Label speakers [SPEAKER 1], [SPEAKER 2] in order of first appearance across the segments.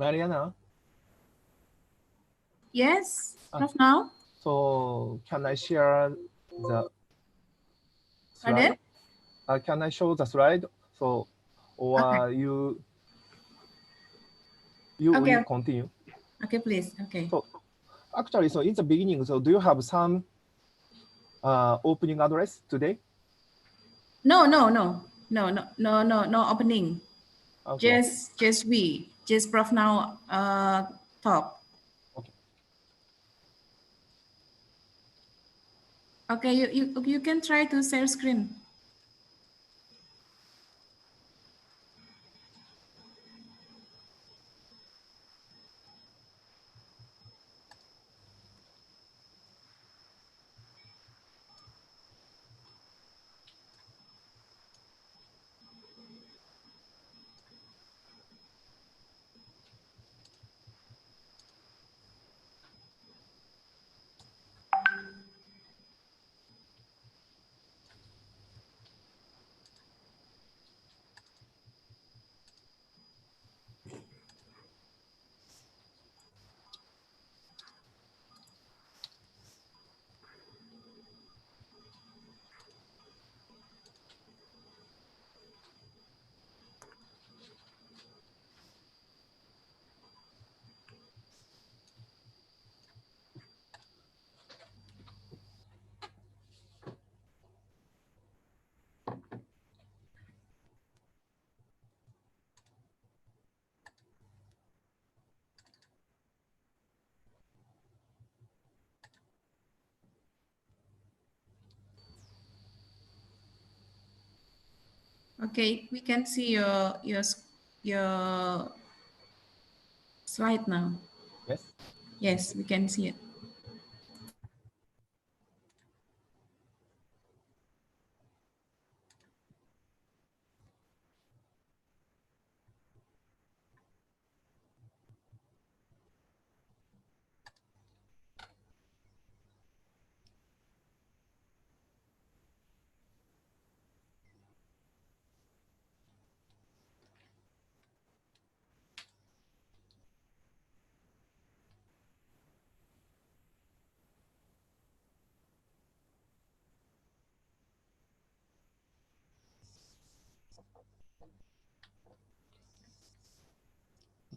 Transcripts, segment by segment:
[SPEAKER 1] Mariana?
[SPEAKER 2] Yes, Prof. Now?
[SPEAKER 1] So can I share the slide? Can I show the slide? So, or
[SPEAKER 2] okay.
[SPEAKER 1] you
[SPEAKER 2] Okay.
[SPEAKER 1] will continue.
[SPEAKER 2] Okay, please. Okay.
[SPEAKER 1] So actually, so in the beginning, so do you have some opening address today?
[SPEAKER 2] No opening.
[SPEAKER 1] Okay.
[SPEAKER 2] Just Prof. Now talk.
[SPEAKER 1] Okay.
[SPEAKER 2] Okay, you can try to share screen. Okay, we can see your slide now.
[SPEAKER 1] Yes.
[SPEAKER 2] Yes, we can see it.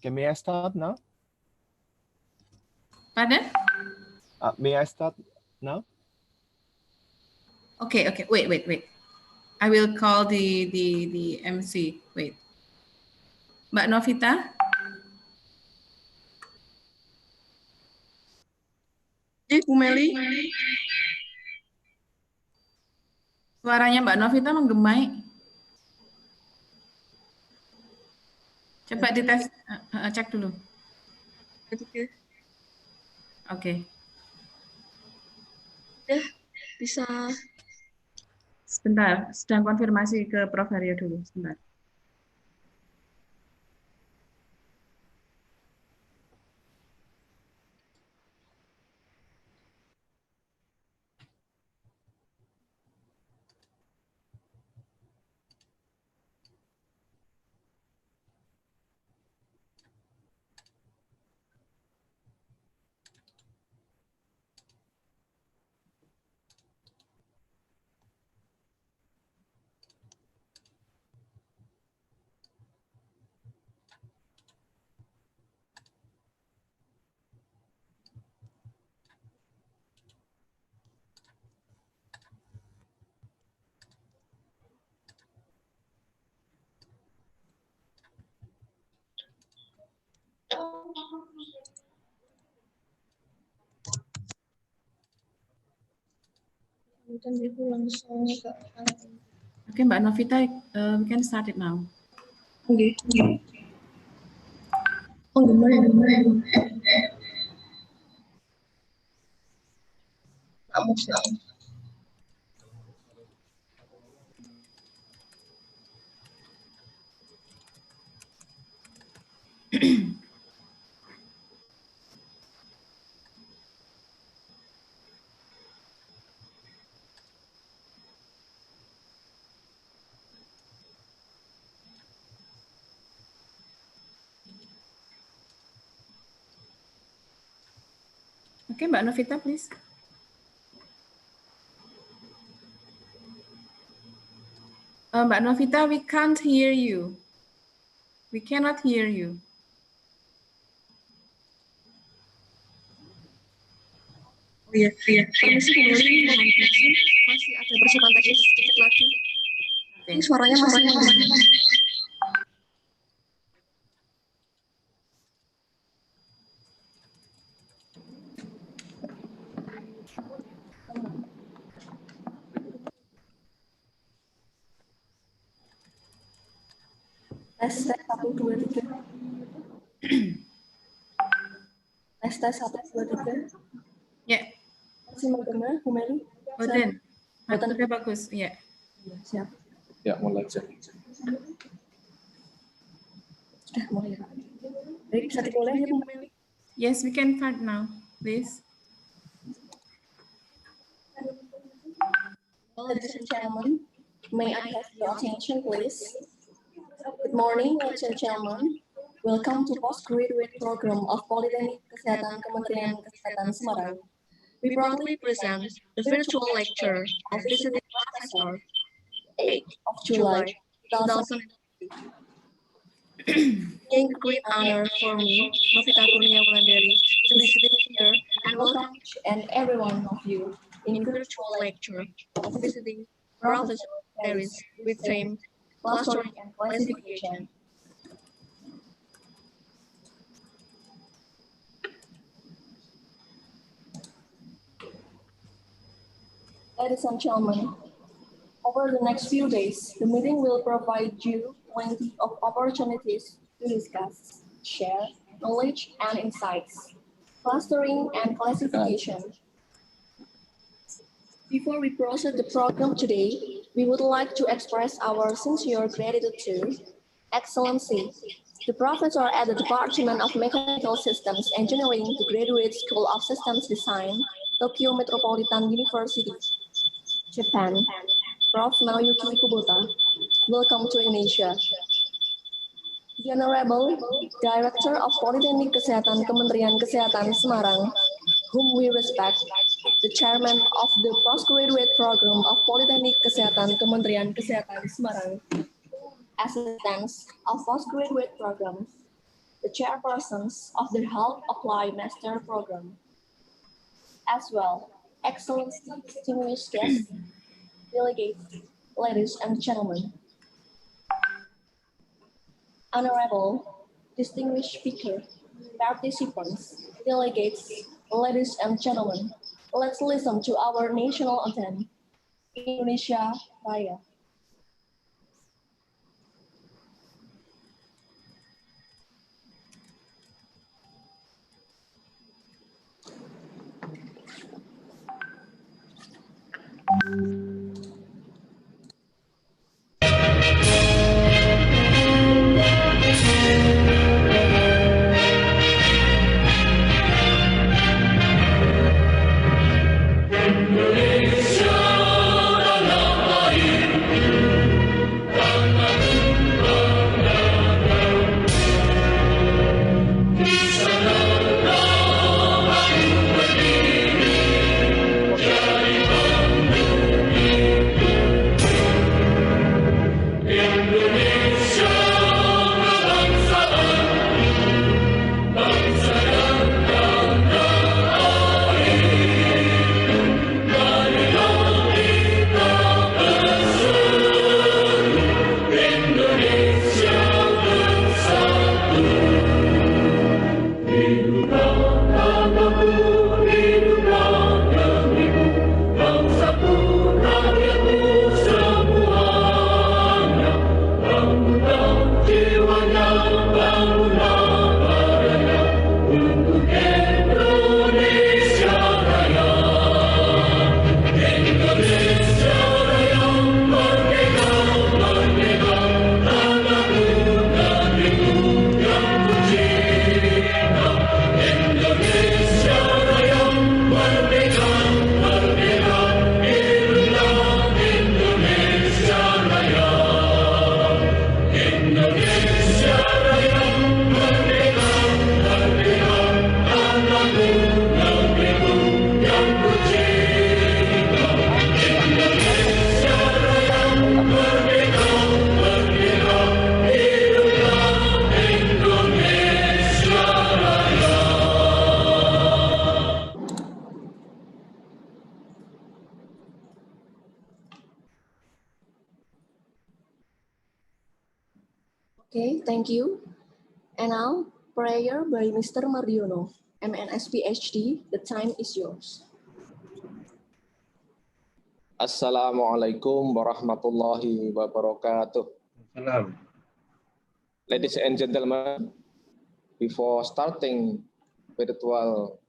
[SPEAKER 1] Okay, may I start now?
[SPEAKER 2] Pardon?
[SPEAKER 1] May I start now?
[SPEAKER 2] Okay, wait. I will call the MC. Wait. Mbak Novita?
[SPEAKER 3] Bu Meli.
[SPEAKER 2] Suaranya Mbak Novita menggemai. Coba dites, cek dulu.
[SPEAKER 3] Oke.
[SPEAKER 2] Oke.
[SPEAKER 3] Ya, bisa.
[SPEAKER 2] Sebentar, sedang konfirmasi ke Prof. Haryo dulu. Sebentar. Oke, Mbak Novita, we can start it now.
[SPEAKER 3] Oke. Oh, gimana?
[SPEAKER 2] Okay, Mbak Novita, please. Mbak Novita, we can't hear you. We cannot hear you.
[SPEAKER 3] Oh iya. Permisi kembali, mohon izin. Masih ada persiapan teknis sedikit lagi. Ini suaranya masih tes 1 2 3. Tes 1 2 3.
[SPEAKER 2] Ya,
[SPEAKER 3] Masih mendengar, Bu Meli?
[SPEAKER 2] Oden. Udah bagus, ya.
[SPEAKER 3] Siap.
[SPEAKER 4] Ya, mulai aja.
[SPEAKER 3] Sudah mulai. Baik, bisa dimulai ya, Bu Meli?
[SPEAKER 2] Yes, we can start now, please.
[SPEAKER 3] Ladies and gentlemen, may I have your attention, please? Good morning, ladies and gentlemen. Welcome to Postgraduate Program of Politeknik Kesehatan Kementerian Kesehatan Semarang. We proudly present the virtual lecture of visiting professor 8th of July 2020. It's a great honor for me, Novita Kurnia Wulandari, to be sitting here and welcome each and every one of you in virtual lecture of visiting Professor Paris with theme Clustering and Classification. Ladies and gentlemen, over the next few days, the meeting will provide you plenty of opportunities to discuss, share knowledge and insights, clustering and classification. Before we proceed the program today, we would like to express our sincere gratitude to Excellency, the Professor at the Department of Mechanical Systems Engineering, the Graduate School of Systems Design, Tokyo Metropolitan University, Japan, Prof. Naoyuki Kubota. Welcome to Indonesia. The Honorable Director of Politeknik Kesehatan Kementerian Kesehatan Semarang, whom we respect, the Chairman of the Postgraduate Program of Politeknik Kesehatan Kementerian Kesehatan Semarang, Assistants of Postgraduate Programs, the Chairpersons of the Health Applied Master Program, as well, Excellency, distinguished guests, delegates, ladies and gentlemen, Honorable, distinguished speaker, participants, delegates, ladies and gentlemen, let's listen to our national anthem, Indonesia Raya.
[SPEAKER 5] Indonesia tanah air
[SPEAKER 3] Okay, thank you. And now, prayer by Mr. Mardiono, MNS PhD. The time is yours.
[SPEAKER 4] Assalamualaikum warahmatullahi wabarakatuh.
[SPEAKER 5] Salam.
[SPEAKER 4] Ladies and gentlemen, before starting virtual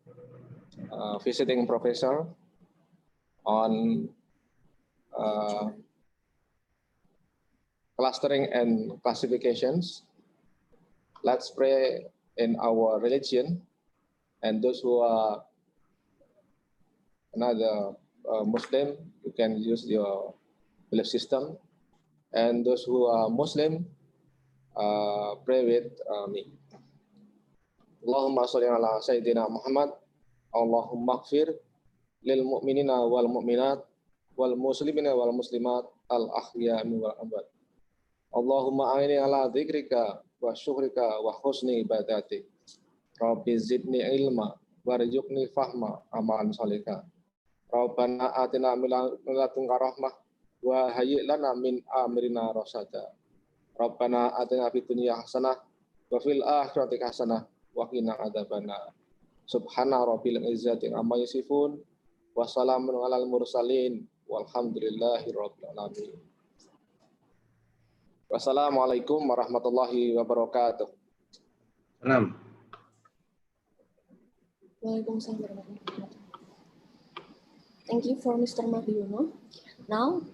[SPEAKER 4] visiting professor on clustering and classifications, let's pray in our religion, and those who are another Muslim, you can use your belief system, and those who are Muslim, pray with me. Allahumma sholli ala Sayyidina Muhammad, Allahumma gfir lil mu'minina wal mu'minat wal muslimina wal muslimat al ahya'i wal amwat. Allahumma a'inni ala dzikrika wa syukrika wa husni ibadatik. Rabbi zidni ilma warzuqni fahma amalan sholika. Rabbana atina min ladunka rahmah wa hayyi' lana min amrina rasyada. Rabbana atina fid dunya hasanah wa fil akhirati hasanah wa qina adzabannar. Subhana rabbil izzati amma yasifun wa salamun alal mursalin walhamdulillahi rabbil alamin. Wassalamualaikum warahmatullahi wabarakatuh.
[SPEAKER 5] Salam.
[SPEAKER 3] Waalaikumsalam warahmatullahi wabarakatuh. Thank you for Mr. Mardiono. Now,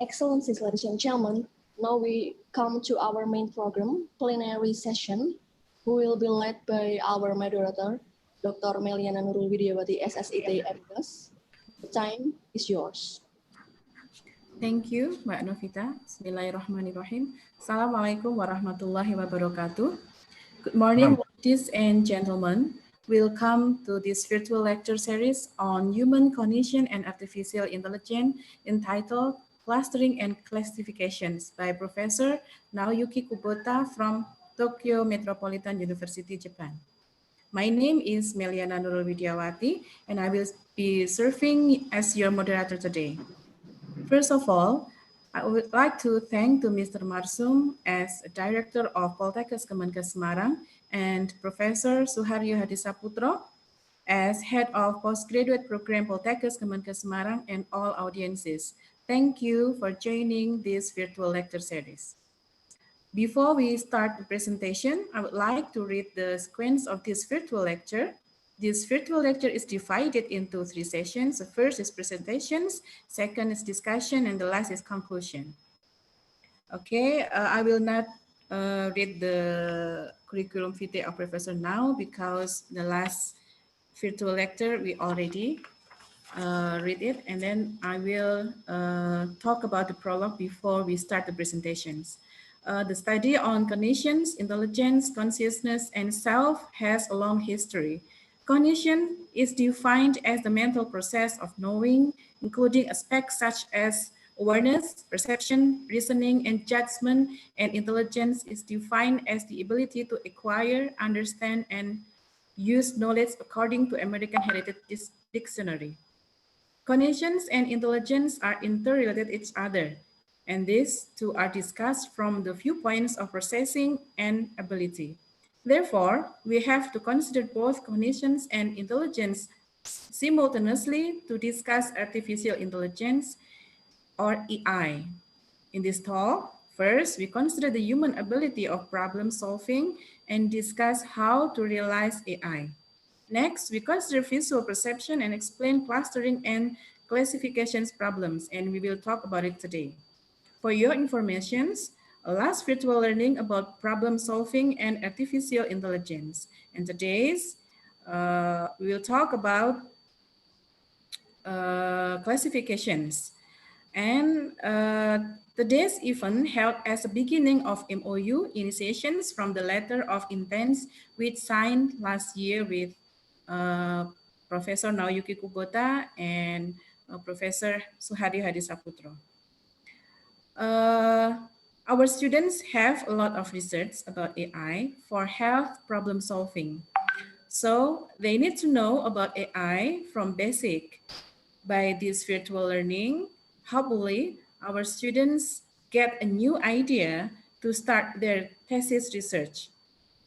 [SPEAKER 3] Excellencies, ladies and gentlemen, now we come to our main program, plenary session, who will be led by our moderator, Dr. Meliana Nurul Widiawati, SSIT MPlus. The time is yours.
[SPEAKER 2] Thank you, Mbak Novita. Bismillahirrahmanirrahim. Assalamualaikum warahmatullahi wabarakatuh. Good morning, ladies and gentlemen. Welcome to this virtual lecture series on human cognition and artificial intelligence entitled Clustering and Classifications by Professor Naoyuki Kubota from Tokyo Metropolitan University, Japan. My name is Meliana Nurul Widiawati, and I will be serving as your moderator today. First of all, I would like to thank Mr. Marsum as Director of Poltekkes Kemenkes Semarang and Professor Suharyo Hadisaputro as Head of Postgraduate Program Poltekkes Kemenkes Semarang and all audiences. Thank you for joining this virtual lecture series. Before we start the presentation, I would like to read the sequence of this virtual lecture. This virtual lecture is divided into 3 sessions. The first is presentations, second is discussion, and the last is conclusion. Okay, I will not read the curriculum vitae of Professor now because the last virtual lecture we already read it, and then I will talk about the prologue before we start the presentations. The study on cognitions, intelligence, consciousness, and self has a long history. Cognition is defined as the mental process of knowing, including aspects such as awareness, perception, reasoning, and judgment, and intelligence is defined as the ability to acquire, understand, and use knowledge according to American Heritage Dictionary. Cognitions and intelligence are interrelated each other, and these two are discussed from the viewpoints of processing and ability. Therefore, we have to consider both cognitions and intelligence simultaneously to discuss artificial intelligence, or AI. In this talk, first, we consider the human ability of problem solving and discuss how to realize AI. Next, we consider visual perception and explain clustering and classifications problems, and we will talk about it today. For your information, last virtual learning about problem solving and artificial intelligence. And today's, we will talk about classifications. And today's event held as a beginning of MOU initiations from the letter of intent which signed last year with Professor Naoyuki Kubota and Professor Suharyo Hadisaputro. Our students have a lot of research about AI for health problem solving. So they need to know about AI from basic. By this virtual learning, hopefully our students get a new idea to start their thesis research.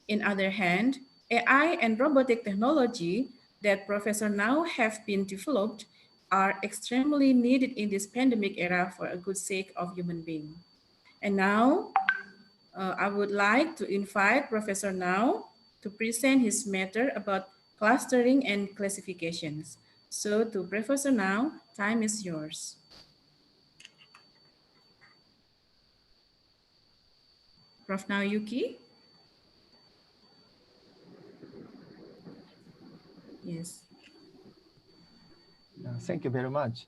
[SPEAKER 2] In other hand, AI and robotic technology that Professor now have been developed are extremely needed in this pandemic era for a good sake of human being. And now, I would like to invite Professor Now to present his matter about clustering and classifications. So to Professor Now, time is yours. Prof. Naoyuki? Yes.
[SPEAKER 1] Thank you very much.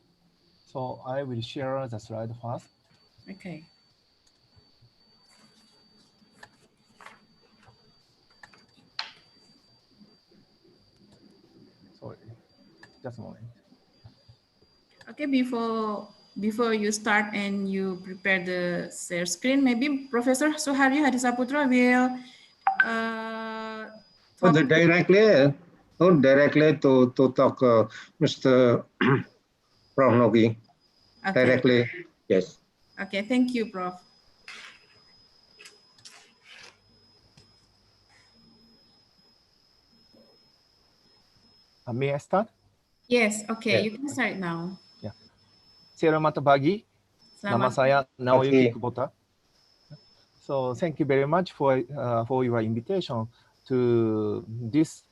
[SPEAKER 1] So I will share the slide first.
[SPEAKER 2] Okay.
[SPEAKER 1] Sorry, just a moment.
[SPEAKER 2] Okay, before you start and you prepare the share screen, maybe Professor Suharyo Hadisaputra will
[SPEAKER 5] directly to talk Mr. Prof. Nogi.
[SPEAKER 2] Okay.
[SPEAKER 5] Directly, yes.
[SPEAKER 2] Okay, thank you, Prof.
[SPEAKER 1] May I start?
[SPEAKER 2] Yes, okay,
[SPEAKER 5] Yeah.
[SPEAKER 2] you can start now.
[SPEAKER 1] Ya. Selamat pagi. Nama saya Naoyuki Kubota. So thank you very much for your invitation to this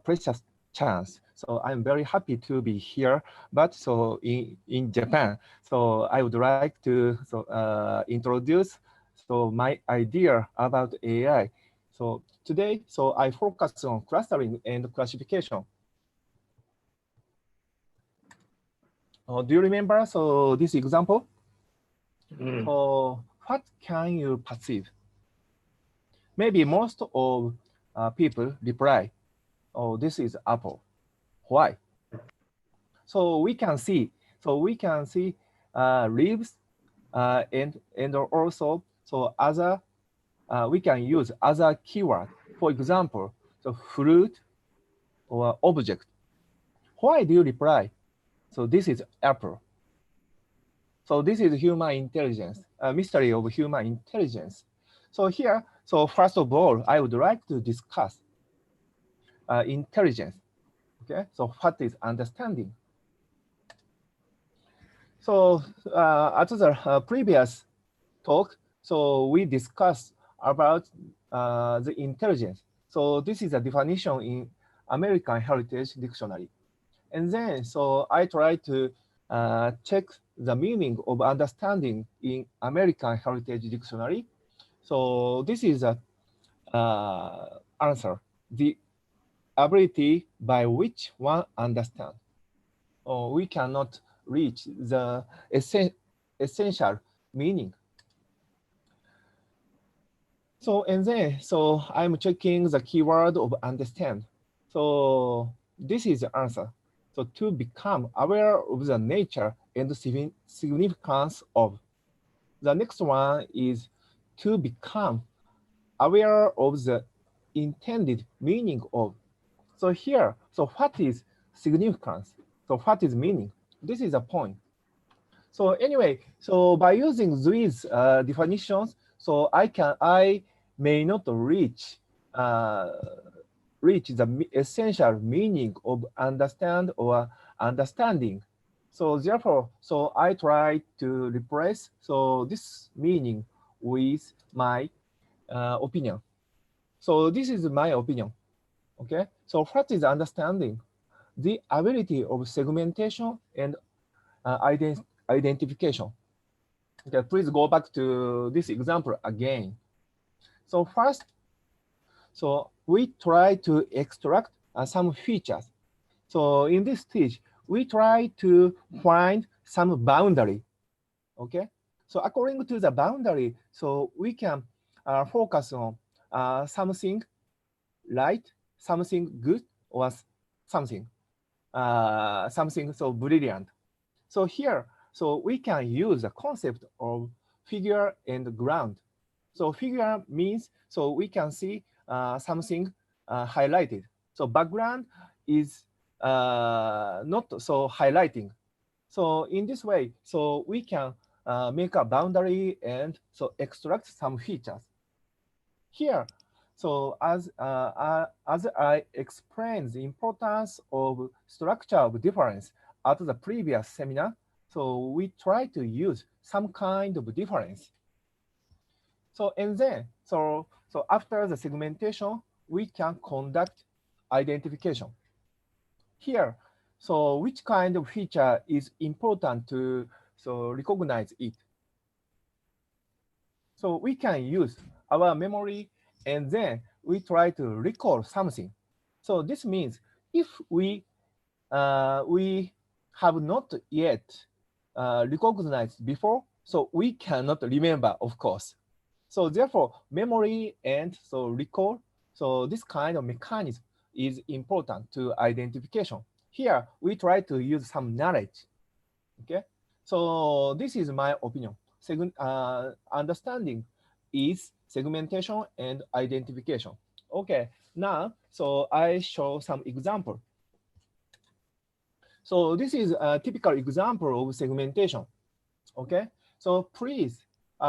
[SPEAKER 1] precious chance. So I'm very happy to be here, but so in Japan. So I would like to introduce my idea about AI. So today, so I focus on clustering and classification. Do you remember this example? So what can you perceive? Maybe most of people reply, "Oh, this is apple." Why? So we can see leaves and also other we can use other keyword. For example, fruit or object. Why do you reply? So this is apple. So this is human intelligence, mystery of human intelligence. So here, first of all, I would like to discuss intelligence. Okay, so what is understanding? So at the previous talk, so we discussed about the intelligence. So this is a definition in American Heritage Dictionary. And then, so I try to check the meaning of understanding in American Heritage Dictionary. So this is a answer, the ability by which one understands. Or we cannot reach the essential meaning. So, and then, so I'm checking the keyword of understand. So this is the answer. So to become aware of the nature and the significance of. The next one is to become aware of the intended meaning of. So here, so what is significance? So what is meaning? This is a point. So anyway, so by using these definitions, so I may not reach the essential meaning of understand or understanding. So therefore, so I try to replace this meaning with my opinion. So this is my opinion. Okay. So what is understanding? The ability of segmentation and identification. Okay, please go back to this example again. So first, so we try to extract some features. So in this stage, we try to find some boundary. Okay. So according to the boundary, so we can focus on something right, something good, or something so brilliant. So here, so we can use the concept of figure and ground. So figure means so we can see something highlighted. So background is not so highlighting. So in this way, so we can make a boundary and so extract some features. Here, so as I explained the importance of structure of difference at the previous seminar, so we try to use some kind of difference. So and then, so after the segmentation, we can conduct identification. Here, so which kind of feature is important to recognize it? So we can use our memory and then we try to recall something. So this means if we have not yet recognized before, so we cannot remember, of course. So therefore, memory and so recall, so this kind of mechanism is important to identification. Here, we try to use some knowledge, okay? So this is my opinion. Understanding is segmentation and identification. Okay, now, so I show some example. So this is a typical example of segmentation, okay? So please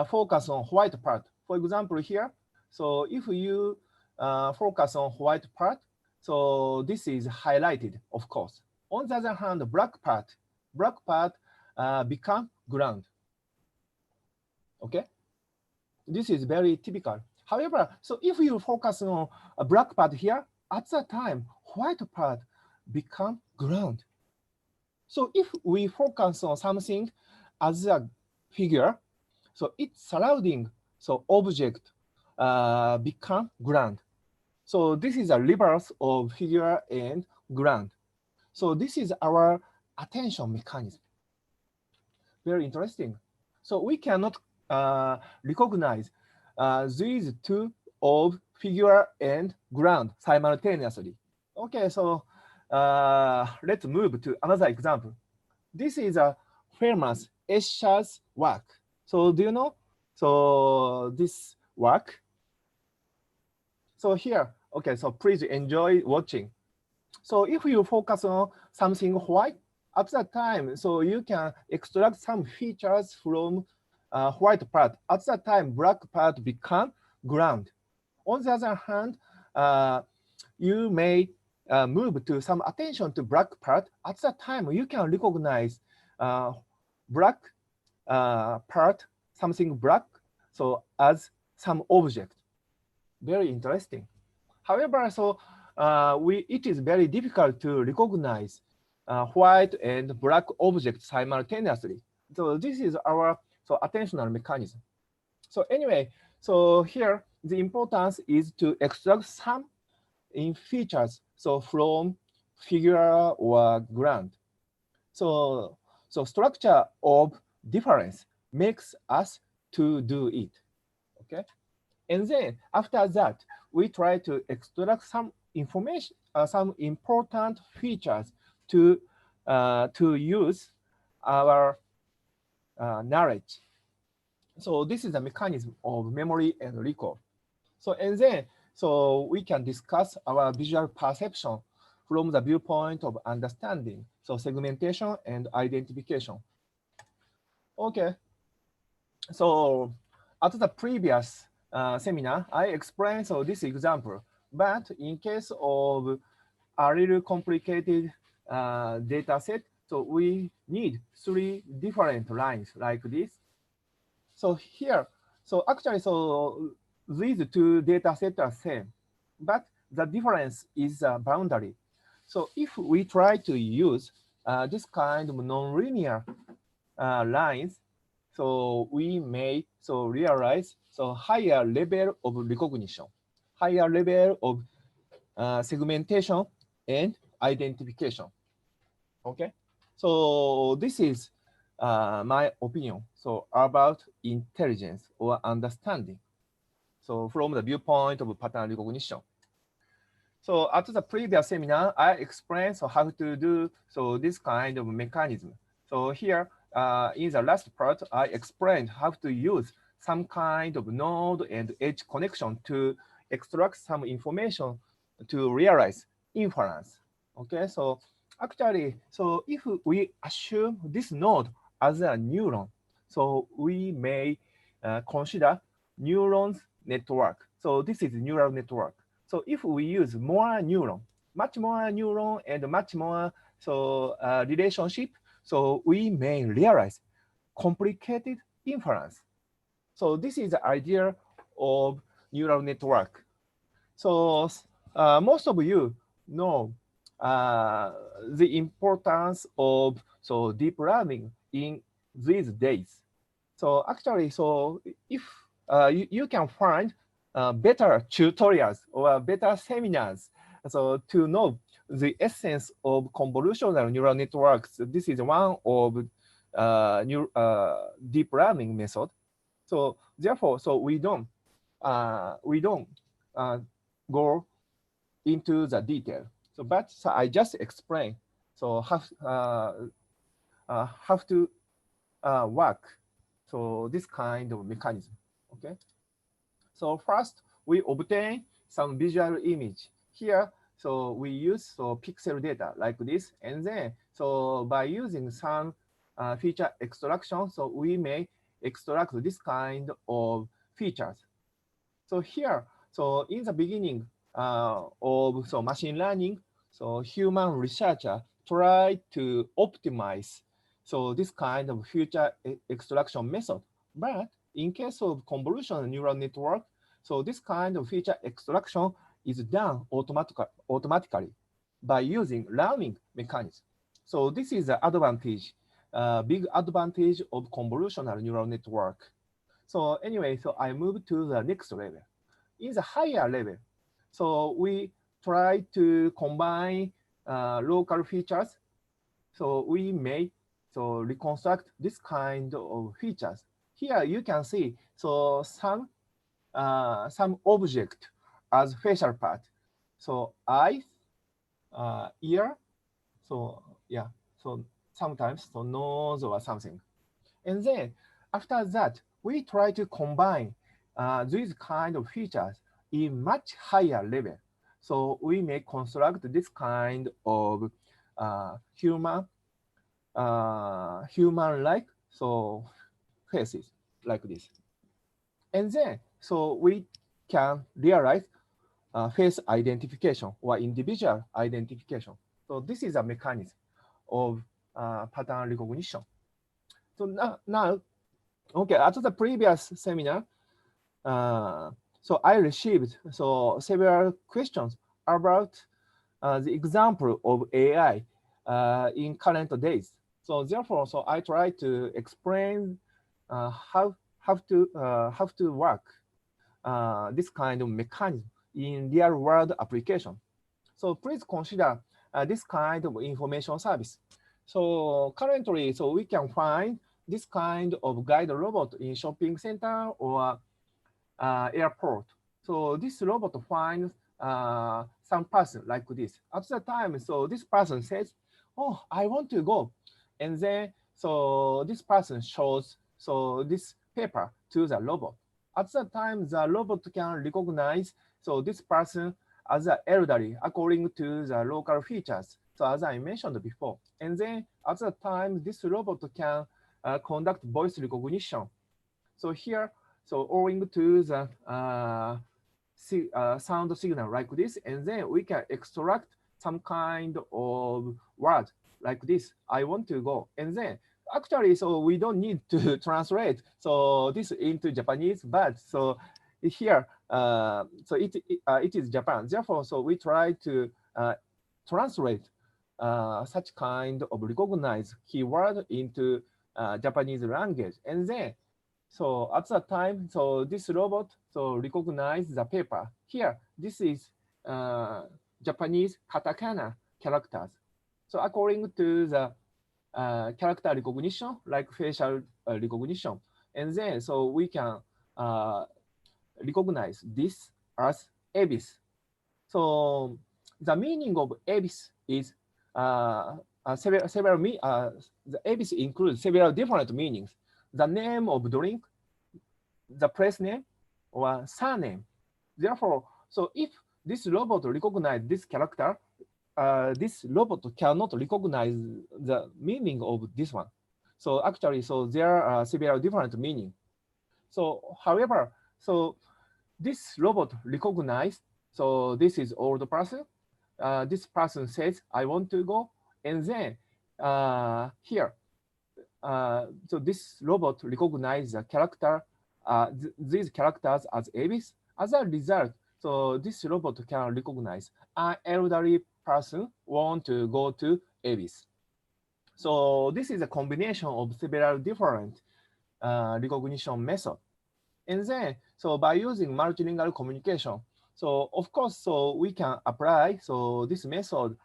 [SPEAKER 1] focus on white part. For example, here, so if you focus on white part, so this is highlighted, of course. On the other hand, black part become ground, okay? This is very typical. However, so if you focus on a black part here, at that time, white part become ground. So if we focus on something as a figure, so its surrounding, so object become ground. So this is a reverse of figure and ground. So this is our attention mechanism. Very interesting. So we cannot recognize these two of figure and ground simultaneously. Okay, so let's move to another example. This is a famous Escher's work. So do you know? So this work. So here, okay, so please enjoy watching. So if you focus on something white, at that time, so you can extract some features from white part. At that time, black part become ground. On the other hand, you may move to some attention to black part. At that time, you can recognize black part, something black, so as some object. Very interesting. However, so it is very difficult to recognize white and black objects simultaneously. So this is our attentional mechanism. So anyway, so here the importance is to extract some in features, so from figure or ground. So structure of difference makes us to do it, okay? And then after that, we try to extract some information, some important features to use our knowledge. So this is the mechanism of memory and recall. So and then so we can discuss our visual perception from the viewpoint of understanding. So segmentation and identification. Okay. So at the previous seminar, I explained so this example, but in case of a little complicated data set, so we need 3 different lines like this. So here, so actually, so these 2 data sets are same, but the difference is a boundary. So if we try to use this kind of nonlinear lines, so we may realize higher level of recognition, higher level of segmentation and identification. Okay, so this is my opinion. So about intelligence or understanding. So from the viewpoint of pattern recognition. So at the previous seminar, I explained how to do this kind of mechanism. So here in the last part, I explained how to use some kind of node and edge connection to extract some information to realize inference. Okay, so actually, so if we assume this node as a neuron, So we may consider neurons network. So this is neural network. So if we use more neuron, much more neuron and much more relationship, so we may realize complicated inference. So this is the idea of neural network. So most of you know the importance of deep learning in these days. So actually, so if you can find better tutorials or better seminars, so to know the essence of convolutional neural networks, this is one of deep learning method. So therefore, so we don't go into the detail. So, but so I just explain. So have to work. So this kind of mechanism. Okay. So first we obtain some visual image here. So we use pixel data like this, and then so by using some feature extraction, so we may extract this kind of features. So here, so in the beginning of machine learning, so human researcher try to optimize this kind of feature extraction method. But in case of convolutional neural network, so this kind of feature extraction is done automatically by using learning mechanism. So this is the advantage, big advantage of convolutional neural network. So anyway, so I move to the next level. In the higher level, so we try to combine local features. So we may reconstruct this kind of features. Here you can see some object as facial part. So eyes, ear, so yeah, so sometimes nose or something. And then after that, we try to combine these kind of features in much higher level. So we may construct this kind of human-like faces like this. And then so we can realize face identification or individual identification. So this is a mechanism of pattern recognition. So now okay, at the previous seminar, so I received several questions about the example of AI in current days. So therefore, so I try to explain how to work this kind of mechanism in real world application. So please consider this kind of information service. So currently, so we can find this kind of guide robot in shopping center or airport. So this robot finds some person like this. At the time, so this person says, "Oh, I want to go," and then so this person shows this paper to the robot. At the time, the robot can recognize this person as an elderly according to the local features. So as I mentioned before, and then at the time, this robot can conduct voice recognition. So here, so owing to the sound signal like this, and then we can extract some kind of word like this. I want to go, and then actually, so we don't need to translate this into Japanese, but so here, so it is Japan. Therefore, so we try to translate such kind of recognized keyword into Japanese language, and then so at that time, so this robot recognize the paper. Here, this is Japanese katakana characters. So according to the character recognition, like facial recognition, and then so we can recognize this as Ebis. So the meaning of Ebis is the Ebis includes several different meanings. The name of drink, the place name, or surname. Therefore, so if this robot recognize this character, this robot cannot recognize the meaning of this one. So actually, so there are several different meaning. So however, so this robot recognized, so this is old person. This person says, I want to go. And then here, so this robot recognizes the character, these characters as Abyss. As a result, so this robot can recognize an elderly person want to go to Abyss. So this is a combination of several different recognition methods. And then, so by using multilingual communication, so of course, so we can apply so this method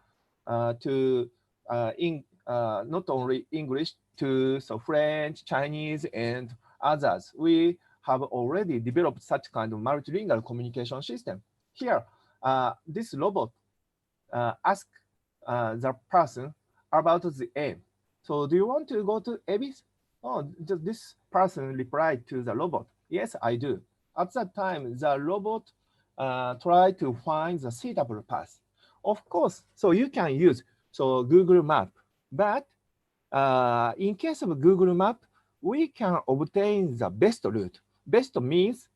[SPEAKER 1] to not only English to so French, Chinese, and others. We have already developed such kind of multilingual communication system. Here, this robot asks the person about the aim. So do you want to go to Abyss? Oh, this person replied to the robot, yes, I do. At that time, the robot tried to find the suitable path. Of course, so you can use so Google Map, but in case of Google Map, we can obtain the best route. Best means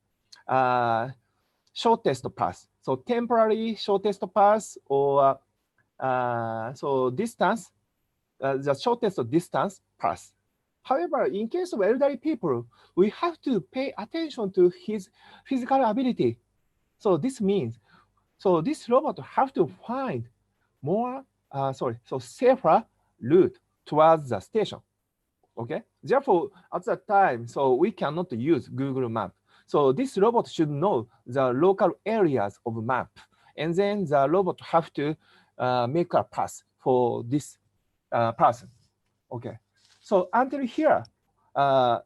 [SPEAKER 1] shortest path. So temporary shortest path or so distance, the shortest distance path. However, in case of elderly people, we have to pay attention to his physical ability. So this means, so this robot have to find more, so safer route towards the station. Okay. Therefore, at that time, so we cannot use Google Map. So this robot should know the local areas of map, and then the robot have to make a path for this person. Okay. So until here,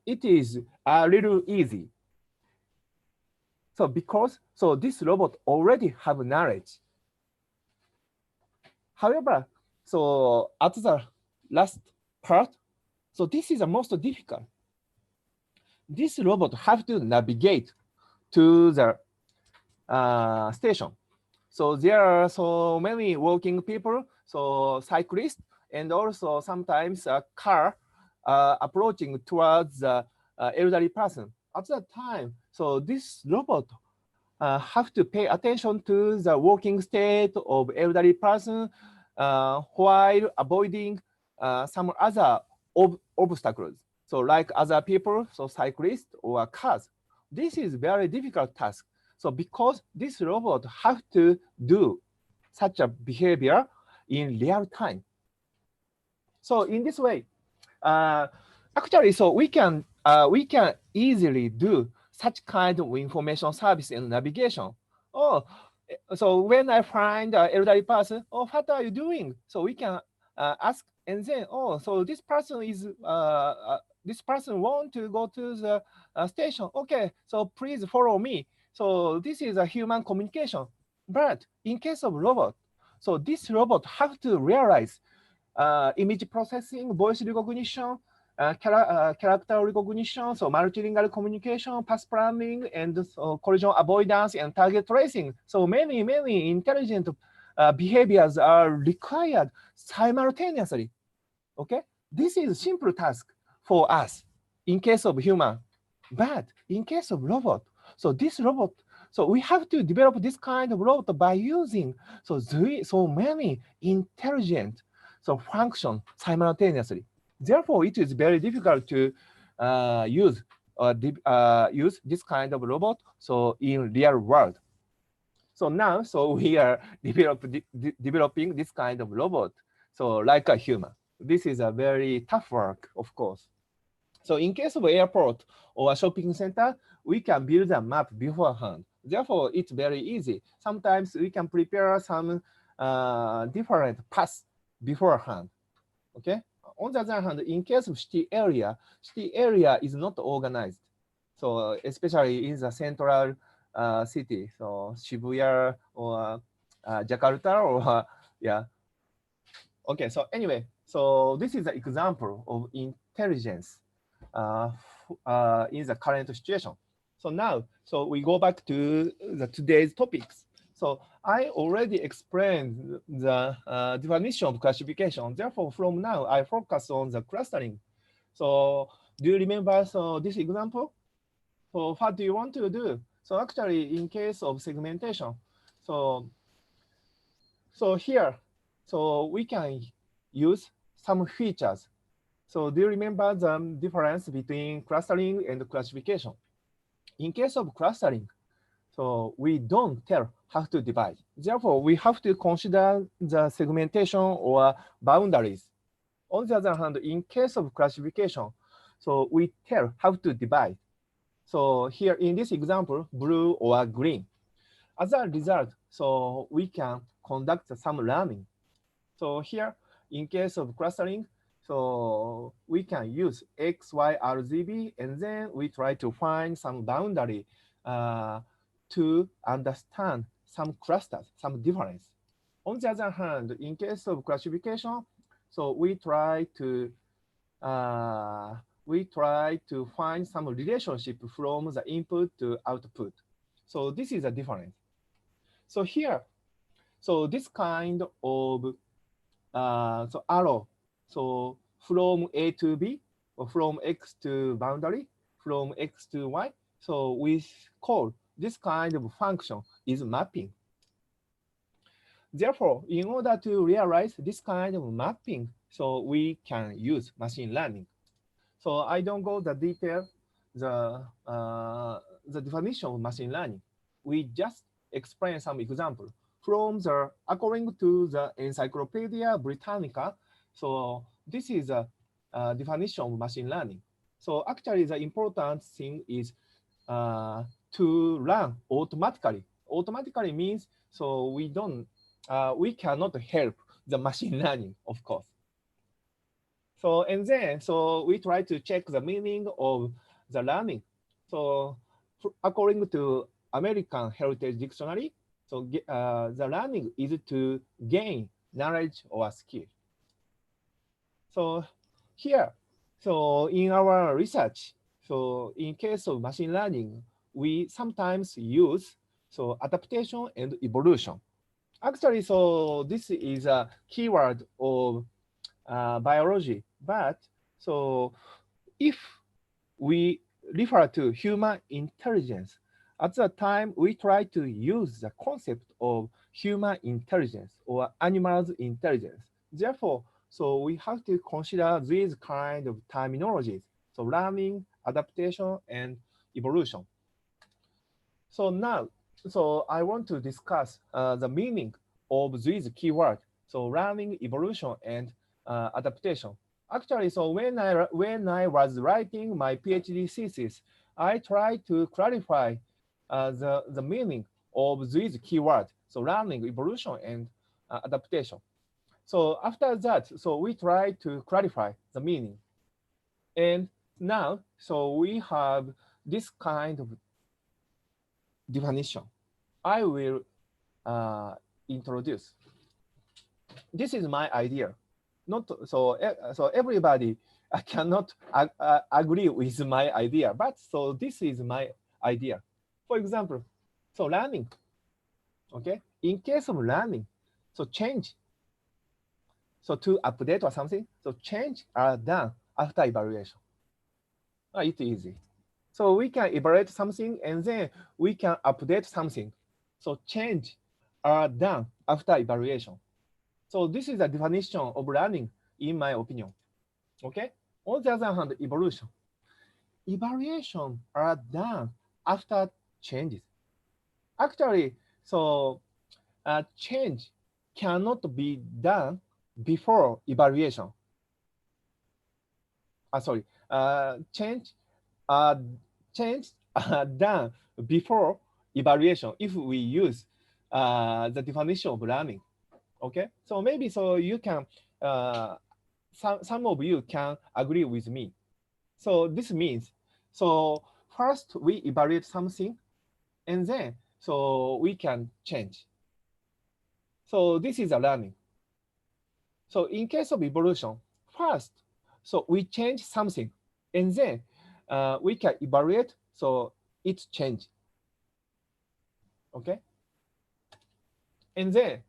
[SPEAKER 1] it is a little easy. So because so this robot already have knowledge. However, so at the last part, so this is the most difficult. This robot have to navigate to the station. So there are so many walking people, so cyclists, and also sometimes a car approaching towards the elderly person. At that time, so this robot have to pay attention to the walking state of elderly person while avoiding some other obstacles. So like other people, so cyclists or cars. This is very difficult task. So because this robot have to do such a behavior in real time. So in this way, actually, so we can easily do such kind of information service and navigation. Oh, so when I find an elderly person, oh, what are you doing? So we can ask, and then, oh, so this person is this person want to go to the station. Okay, so please follow me. So this is a human communication. But in case of robot, so this robot have to realize image processing, voice recognition, character recognition, so multilingual communication, path planning, and collision avoidance and target tracing. So many intelligent behaviors are required simultaneously. Okay, this is a simple task for us in case of human, but in case of robot, so this robot, so we have to develop this kind of robot by using so many intelligent function simultaneously. Therefore, it is very difficult to use this kind of robot so in real world. So now, so we are developing this kind of robot, so like a human. This is a very tough work, of course. So in case of airport or a shopping center, we can build a map beforehand. Therefore, it's very easy. Sometimes we can prepare some different paths beforehand. Okay. On the other hand, in case of city area is not organized. So especially in the central city, so Shibuya or Jakarta or yeah. Okay. So anyway, so this is an example of intelligence in the current situation. So now, so we go back to today's topics. So I already explained the definition of classification. Therefore, from now, I focus on the clustering. So do you remember this example? So what do you want to do? So actually, in case of segmentation, so here, so we can use some features. So do you remember the difference between clustering and classification? In case of clustering, so we don't tell how to divide. Therefore, we have to consider the segmentation or boundaries. On the other hand, in case of classification, so we tell how to divide. So here in this example, blue or green. As a result, so we can conduct some learning. So here, in case of clustering, so we can use X, Y, RGB, and then we try to find some boundary to understand some clusters, some difference. On the other hand, in case of classification, so we try to find some relationship from the input to output. So this is a difference. So here, so this kind of so arrow, so from A to B, or from X to boundary, from X to Y. So we call this kind of function is mapping. Therefore, in order to realize this kind of mapping, so we can use machine learning. So I don't go the detail, the definition of machine learning. We just explain some example from according to the Encyclopedia Britannica. So this is a definition of machine learning. So actually, the important thing is to run automatically. Automatically means so we cannot help the machine learning, of course. So and then so we try to check the meaning of the learning. So according to American Heritage Dictionary, so the learning is to gain knowledge or skill. So here, so in our research, so in case of machine learning, we sometimes use so adaptation and evolution. Actually, so this is a keyword of biology, but so if we refer to human intelligence, at that time we try to use the concept of human intelligence or animals intelligence. Therefore, so we have to consider these kind of terminologies, so learning, adaptation, and evolution. So now, so I want to discuss the meaning of these keywords, so learning, evolution, and adaptation. Actually, so when I was writing my PhD thesis, I tried to clarify the meaning of these keywords, so learning, evolution, and adaptation. So after that, so we try to clarify the meaning. And now, so we have this kind of definition. I will introduce. This is my idea. Not so. So everybody cannot agree with my idea, but so this is my idea. For example, so learning. Okay. In case of learning, so change. So to update or something, so change are done after evaluation. It's easy. So we can evaluate something and then we can update something. So change are done after evaluation. So this is a definition of learning, in my opinion. Okay. On the other hand, evolution. Evaluation are done after changes. Actually, so change cannot be done before evaluation. Change done before evaluation if we use the definition of learning. Okay, so maybe so you can some of you can agree with me. So this means so first we evaluate something and then so we can change. So this is a learning. So in case of evolution, first so we change something and then we can evaluate so it's change. Okay, and then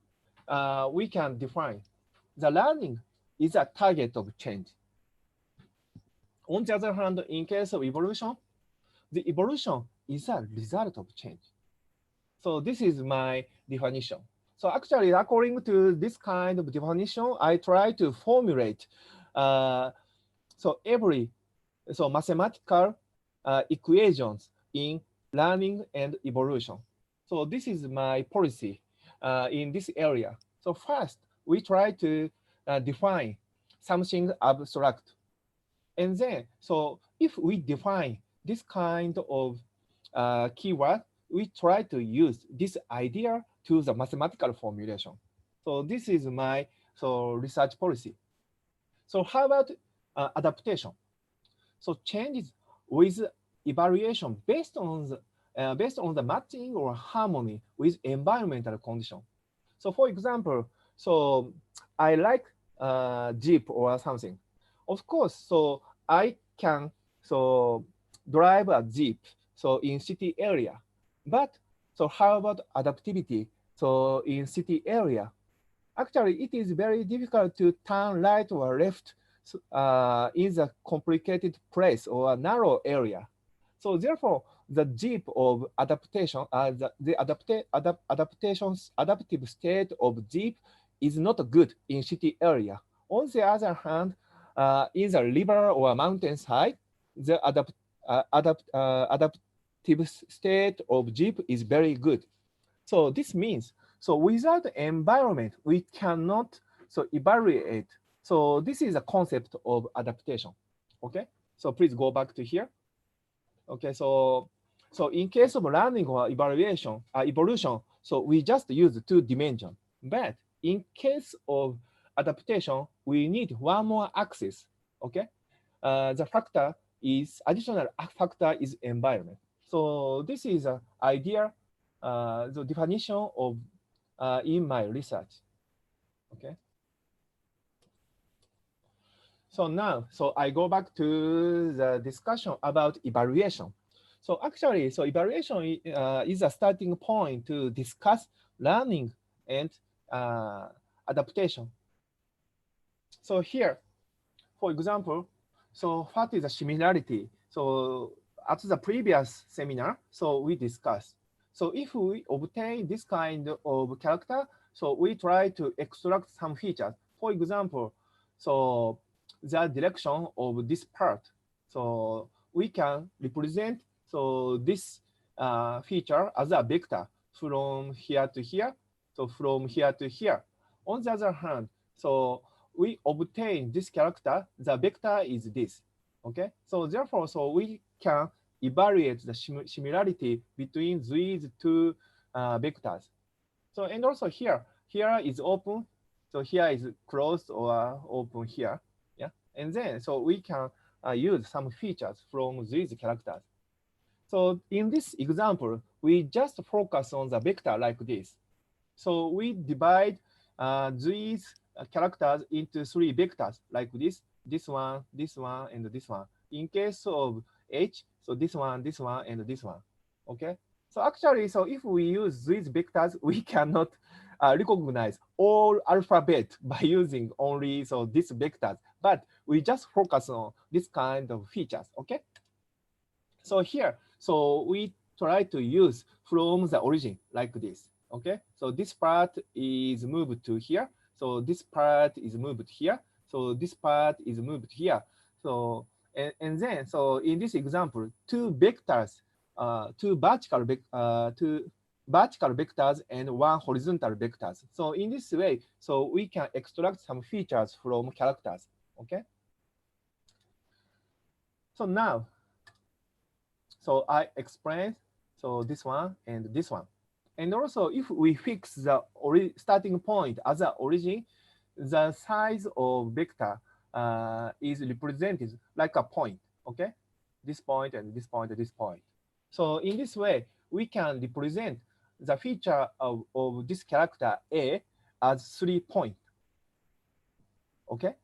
[SPEAKER 1] we can define the learning is a target of change. On the other hand, in case of evolution, the evolution is a result of change. So this is my definition. So actually, according to this kind of definition, I try to formulate every mathematical equations in learning and evolution. So this is my policy in this area. So first, we try to define something abstract. And then, so if we define this kind of keyword, we try to use this idea to the mathematical formulation. So this is my research policy. So how about adaptation? So changes with evaluation based on the matching or harmony with environmental condition. So for example, so I like Jeep or something. Of course, so I can drive a Jeep in city area. But so how about adaptivity? So in city area, actually it is very difficult to turn right or left in the complicated place or a narrow area. So therefore, the Jeep of adaptation, adaptive state of Jeep is not good in city area. On the other hand, in the river or mountain side, the adaptive state of Jeep is very good. So this means, so without environment, we cannot evaluate. So this is a concept of adaptation. Okay, so please go back to here. Okay, so in case of learning or evolution, so we just use 2 dimensions. But in case of adaptation, we need one more axis. Okay, the additional factor is environment. So this is an idea, the definition of in my research. Okay. So now, so I go back to the discussion about evaluation. So actually, so evaluation is a starting point to discuss learning and adaptation. So here, for example, so what is a similarity? So at the previous seminar, so we discussed. So if we obtain this kind of character, so we try to extract some features. For example, so the direction of this part. So we can represent this feature as a vector from here to here, so from here to here. On the other hand, so we obtain this character, the vector is this. Okay, so therefore, so we can evaluate the similarity between these 2 vectors. So and also here is open, so here is closed or open here. Yeah, and then so we can use some features from these characters. So in this example, we just focus on the vector like this. So we divide these characters into 3 vectors like this one, and this one. In case of H, so this one, and this one. Okay. So actually, so if we use these vectors, we cannot recognize all alphabet by using only these vectors, but we just focus on this kind of features. Okay. So here, so we try to use from the origin like this. Okay, so this part is moved to here. So this part is moved here. So this part is moved here. So and then so in this example, 2 vectors, 2 vertical vectors and 1 horizontal vectors. So in this way, so we can extract some features from characters. Okay. So now, so I explained this one and this one. And also, if we fix the starting point as an origin, the size of vector is represented like a point, okay? This point and this point and this point. So in this way, we can represent the feature of this character A as 3 points. Okay?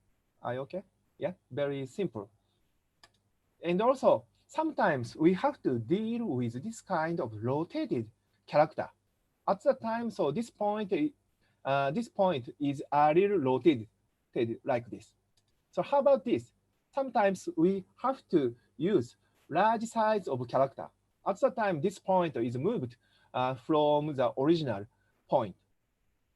[SPEAKER 1] Are you okay? Yeah, very simple. And also, sometimes we have to deal with this kind of rotated character. At the time, so this point is a little rotated like this. So how about this? sometimes we have to use large size of character. At the time, this point is moved from the original point.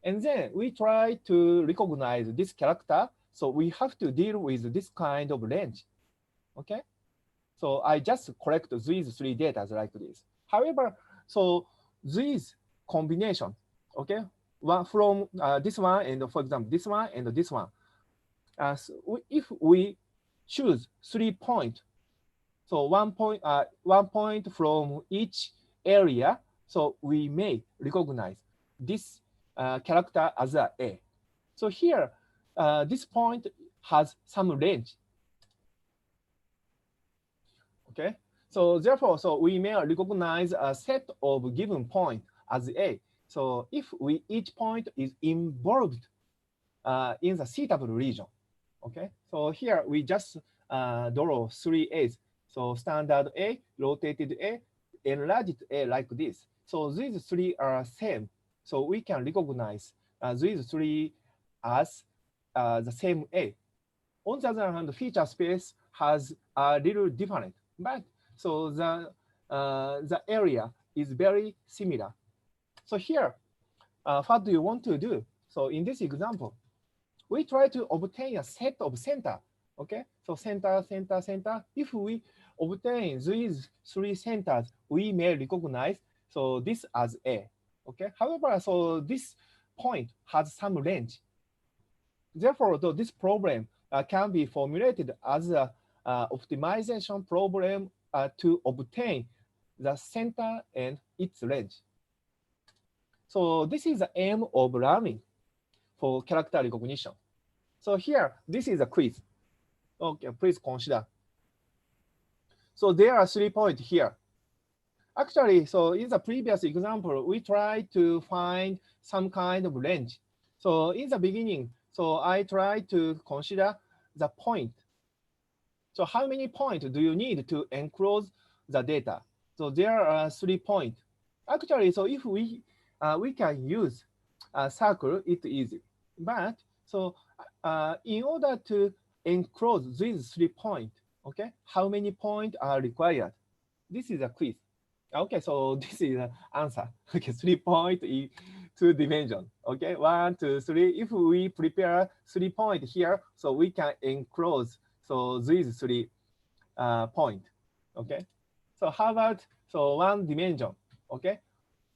[SPEAKER 1] And then we try to recognize this character. So we have to deal with this kind of range. Okay. So I just collect these three data like this. However, so these combination, okay, one from this one and for example this one and this one. If we choose 3 points, so 1 point from each area, so we may recognize this character as a A. So here, this point has some range. Okay, so therefore, so we may recognize a set of given point as A. So if each point is involved in the suitable region. Okay, so here we just draw 3 A's. So standard A, rotated A, enlarged A like this. So these three are same. So we can recognize these three as the same A. On the other hand, feature space has a little different, but so the area is very similar. So here, what do you want to do? So in this example, we try to obtain a set of center. Okay, so center, center, center. If we obtain these three centers, we may recognize so this as A. Okay, however, so this point has some range. Therefore, this problem can be formulated as a optimization problem to obtain the center and its range. So this is the aim of learning for character recognition. So here, this is a quiz. Okay, please consider. So there are 3 points here. Actually, so in the previous example, we tried to find some kind of range. So in the beginning, so I tried to consider the point. So how many points do you need to enclose the data? So there are 3 points. Actually, so if we can use a circle, it's easy. But so in order to enclose these 3 points, okay, how many points are required? This is a quiz. Okay, so this is the answer. Okay, 3 points in 2 dimensions. Okay, 1, 2, 3. If we prepare 3 points here, so we can enclose so these 3 points. Okay, so how about so 1 dimension? Okay,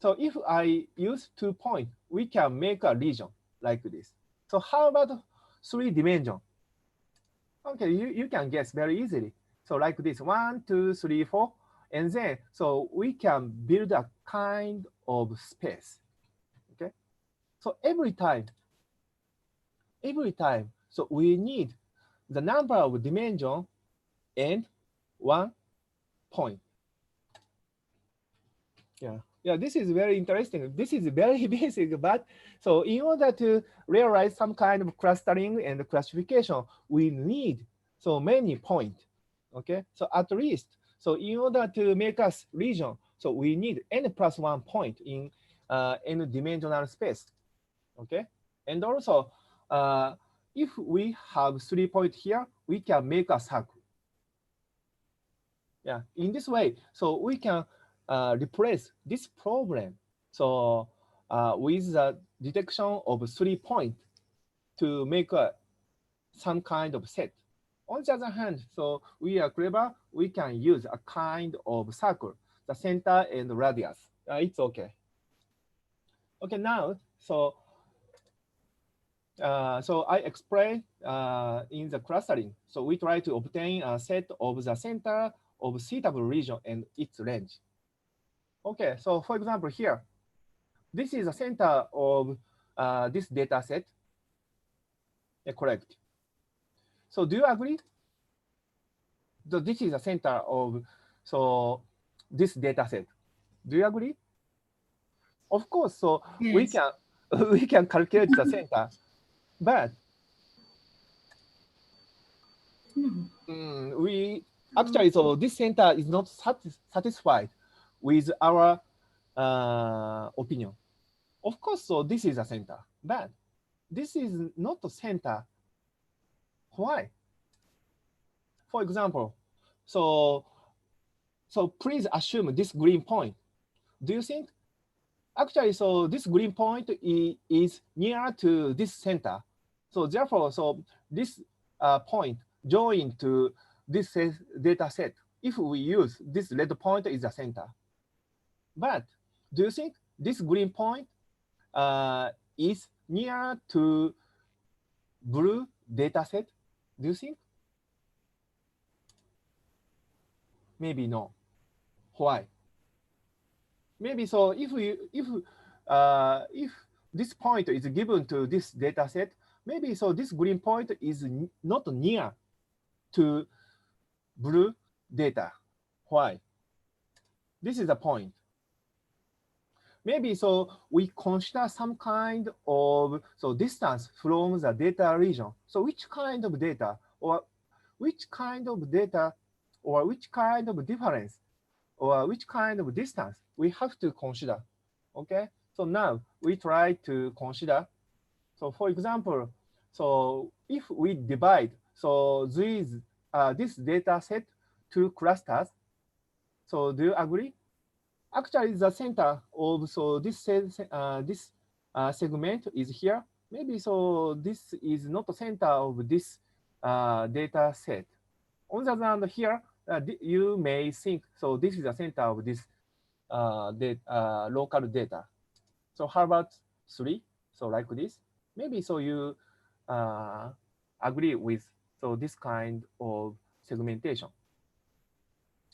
[SPEAKER 1] so if I use 2 points, we can make a region like this. So how about 3 dimension? Okay, you can guess very easily. So like this, 1, 2, 3, 4. And then, so we can build a kind of space, okay? So every time, so we need the number of dimension and 1 point. Yeah, this is very interesting. This is very basic, but so in order to realize some kind of clustering and classification, we need so many points, okay? So at least, so in order to make us region, so we need n plus 1 point in n dimensional space, okay? And also, if we have 3 points here, we can make a circle. Yeah, in this way, so we can replace this problem. So with the detection of 3 points to make some kind of set. On the other hand, so we are clever, we can use a kind of circle, the center and radius. It's okay. Okay, now, so I explain in the clustering. So we try to obtain a set of the center of suitable region and its range. Okay, so for example here, this is the center of this data set. Yeah, correct. So do you agree? This is the center of this data set. Do you agree? Of course, so
[SPEAKER 2] Yes.
[SPEAKER 1] we can calculate the center, but we actually, so this center is not satisfied with our opinion. Of course, so this is a center, but this is not the center. Why? for example, so please assume this green point. Do you think? Actually, so this green point is near to this center. So therefore, so this point join to this data set. If we use this red point is the center. But do you think this green point is near to blue data set? Do you think? Maybe no. Why? Maybe so if this point is given to this data set, maybe so this green point is not near to blue data. Why? This is the point. Maybe so we consider some kind of distance from the data region. So which kind of data or which kind of data or which kind of difference or which kind of distance we have to consider. Okay, so now we try to consider. So for example, so if we divide this data set to clusters, so do you agree? Actually, the center of this segment is here. Maybe so this is not the center of this data set. On the other hand, here you may think so this is the center of this local data. So how about 3? So like this. Maybe so you agree with this kind of segmentation.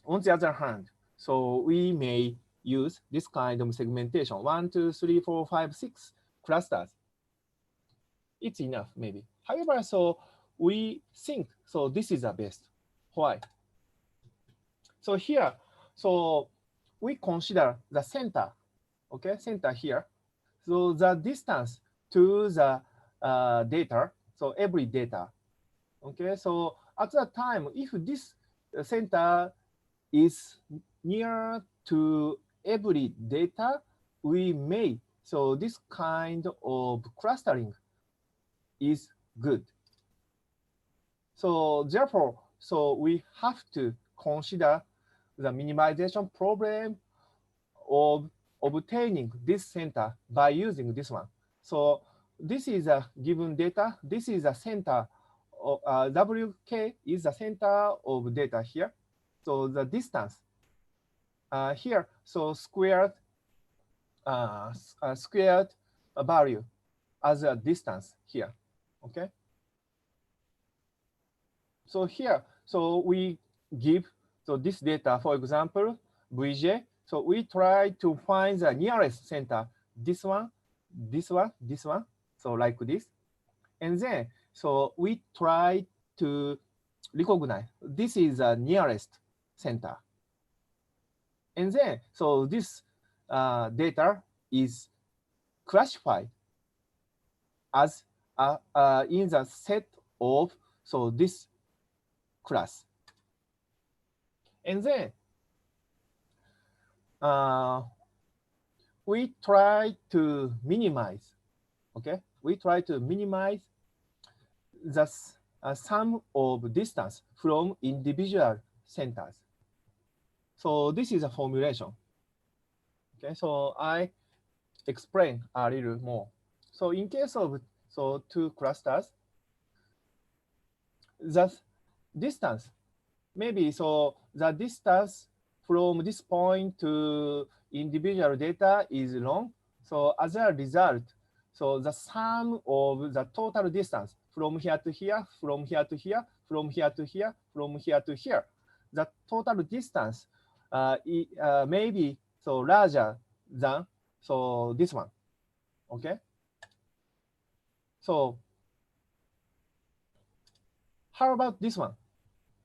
[SPEAKER 1] On the other hand, so we may use this kind of segmentation, 1, 2, 3, 4, 5, 6 clusters. It's enough, maybe. However, so we think so this is the best. Why? So here, so we consider the center, okay, center here. So the distance to the data, so every data, okay. So at that time, if this center is near to every data, we may, so this kind of clustering is good. So therefore, so we have to consider the minimization problem of obtaining this center by using this one. So this is a given data. This is a center. WK is the center of data here. So the distance here, so squared value as a distance here. Okay. So here, so we give this data, for example, Vj. So we try to find the nearest center, this one, this one, this one, so like this. And then, so we try to recognize this is the nearest center. And then, so this data is classified as in the set of this class. And then we try to minimize, okay? We try to minimize the sum of distance from individual centers. So this is a formulation. Okay, so I explain a little more. So in case of two clusters, the distance, maybe the distance from this point to individual data is long. So as a result, so the sum of the total distance from here to here, from here to here, from here to here, from here to here, the total distance may be larger than this one. Okay. So how about this one?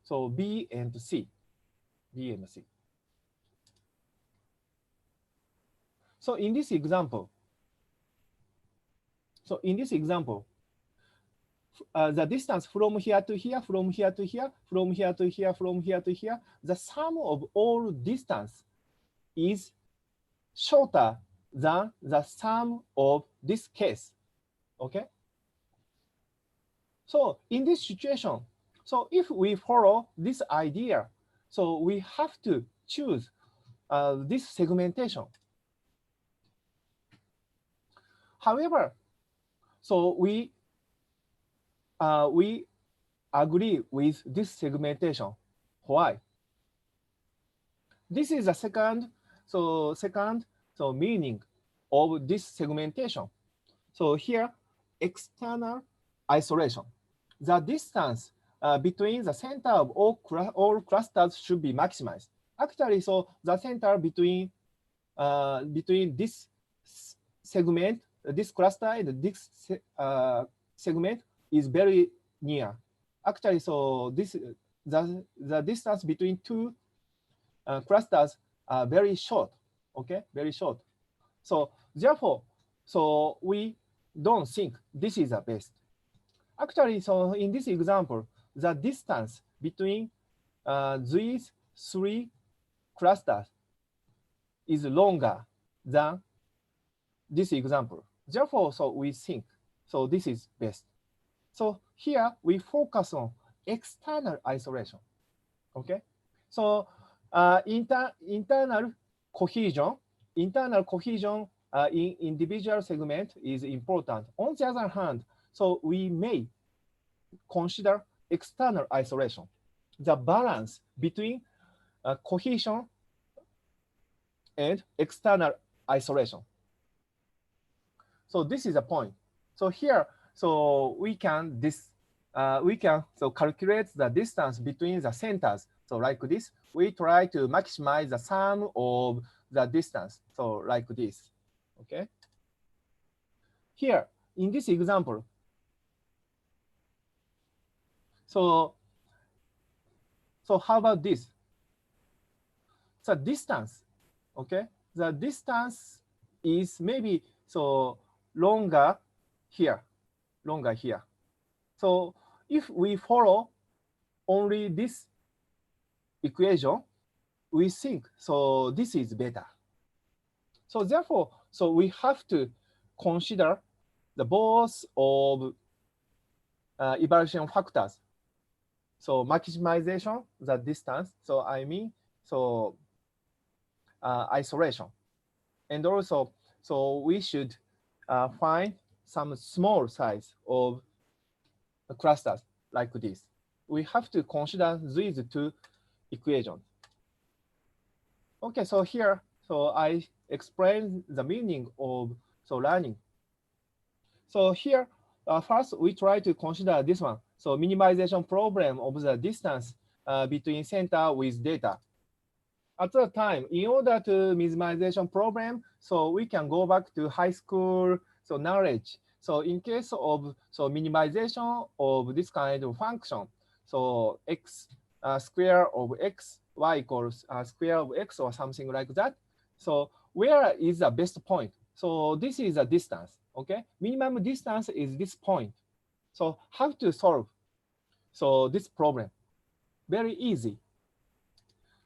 [SPEAKER 1] So B and C, B and C. So in this example, the distance from here to here, from here to here, from here to here, from here to here, the sum of all distance is shorter than the sum of this case. Okay. So in this situation, So if we follow this idea, so we have to choose this segmentation. However, so we agree with this segmentation. Why? This is the second meaning of this segmentation. So here, external isolation. The distance between the center of all clusters should be maximized. Actually, so the center between this segment, this cluster and this segment is very near. Actually, so this the distance between two clusters are very short. Okay, very short. So therefore, so we don't think this is the best. Actually, so in this example, the distance between these three clusters is longer than this example. Therefore, so we think, so this is best. So here we focus on external isolation, okay? So internal cohesion in individual segment is important. On the other hand, so we may consider external isolation, the balance between cohesion and external isolation. So this is a point. So here, so we can calculate the distance between the centers. So like this, we try to maximize the sum of the distance. So like this, okay? Here, in this example, so how about this? The distance, okay? The distance is maybe so longer here. So if we follow only this equation, we think so this is better. So therefore, so we have to consider the both of evaluation factors. So maximization, the distance. So I mean, so isolation, and also so we should find some small size of clusters like this. We have to consider these two equations. Okay, so here, so I explain the meaning of learning. So here, first we try to consider this one. So minimization problem of the distance between center with data. At that time, in order to minimization problem, so we can go back to high school knowledge. So in case of minimization of this kind of function, so x square of x, y equals square of x or something like that. So where is the best point? So this is a distance, okay? Minimum distance is this point. So how to solve this problem? Very easy.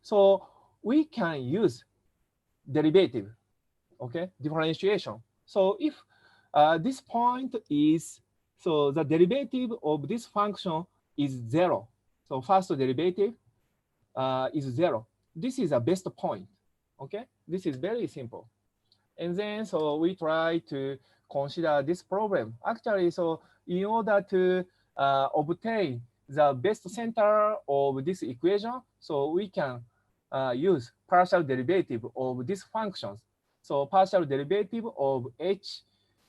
[SPEAKER 1] So we can use derivative, okay, differentiation. So if this point is, so the derivative of this function is 0. So first derivative is 0. This is a best point, okay? This is very simple. And then, so we try to consider this problem. Actually, so in order to obtain the best center of this equation, so we can use partial derivative of these functions. So partial derivative of h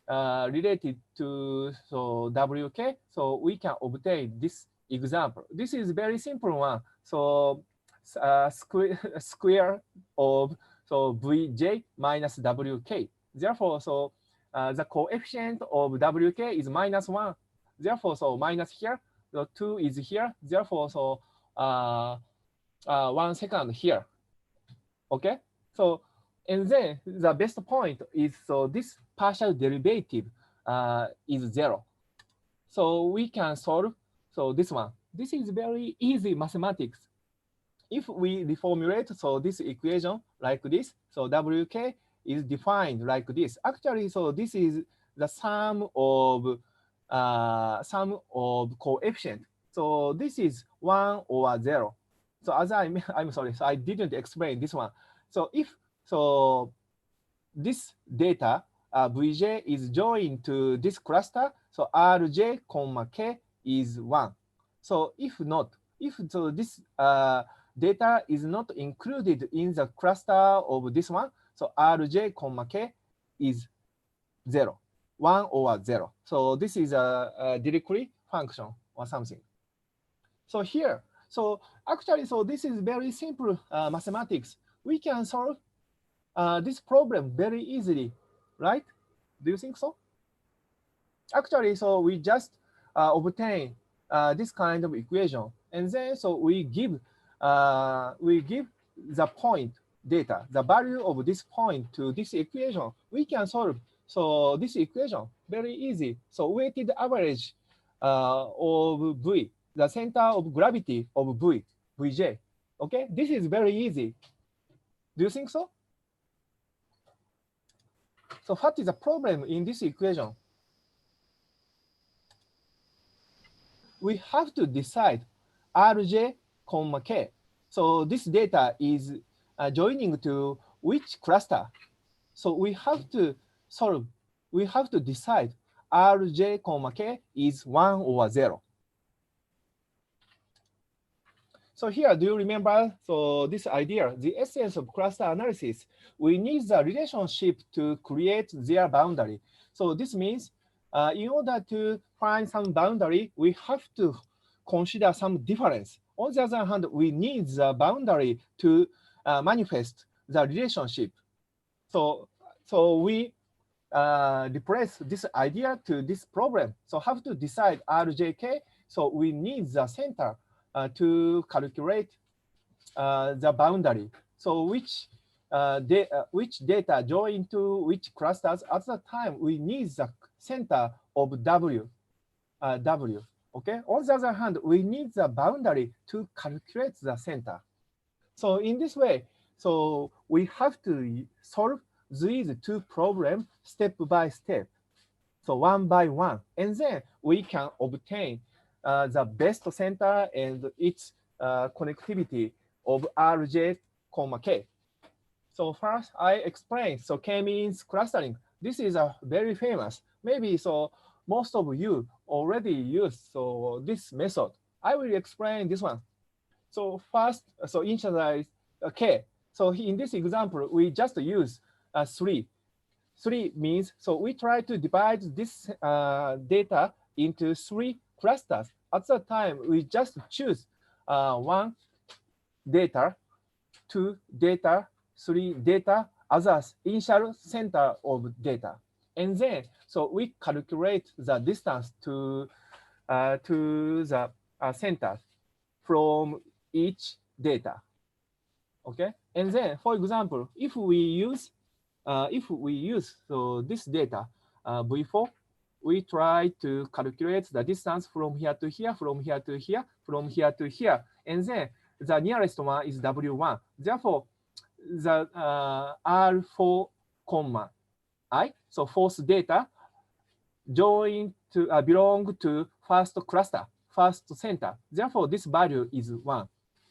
[SPEAKER 1] related to wk, so we can obtain this example. This is very simple one. So square of vj minus wk. Therefore, so the coefficient of wk is -1. Therefore, so minus here, the 2 is here. Therefore, so 1 second here. Okay, so and then the best point is, so this partial derivative is 0. So we can solve this one. This is very easy mathematics. If we reformulate this equation like this, so wk is defined like this. Actually, so this is the sum of coefficient. So this is 1 or 0. So as I'm sorry, so I didn't explain this one. So if so this data Vj is joined to this cluster, so Rj, K is 1. So if not, if so this data is not included in the cluster of this one, so Rj, K is 0, 1 or 0. So this is a directly function or something. So here, so actually, so this is very simple mathematics. We can solve this problem very easily, right? Do you think so? Actually, so we just obtain this kind of equation, and then so we give the point data, the value of this point to this equation. We can solve so this equation very easy. So weighted average of V, the center of gravity of V, Vj. Okay, this is very easy. Do you think so? So what is the problem in this equation? We have to decide Rj, K. So this data is joining to which cluster? So we have to solve, we have to decide Rj, K is 1 or 0. So here, do you remember? So this idea, the essence of cluster analysis, we need the relationship to create their boundary. So this means in order to find some boundary, we have to consider some difference. On the other hand, we need the boundary to manifest the relationship. So we replace this idea to this problem. So have to decide RJK. So we need the center to calculate the boundary. So which data join to which clusters at the time we need the center of W. Okay. On the other hand, we need the boundary to calculate the center. So in this way, so we have to solve these two problems step by step. So one by one, and then we can obtain the best center and its connectivity of Rj, K. So first I explain, so K means clustering. This is a very famous, maybe so most of you already use so this method. I will explain this one. So first, so initialize K. So in this example, we just use 3. 3 means, so we try to divide this data into 3 clusters. At that time, we just choose 1 data, 2 data, 3 data, others initial center of data. And then, so we calculate the distance to the center from each data. Okay, and then, for example, if we use so this data V4, we try to calculate the distance from here to here, from here to here, from here to here, and then the nearest one is W1. Therefore, the R4 comma I, so fourth data, join to belong to first cluster, first center. Therefore, this value is 1.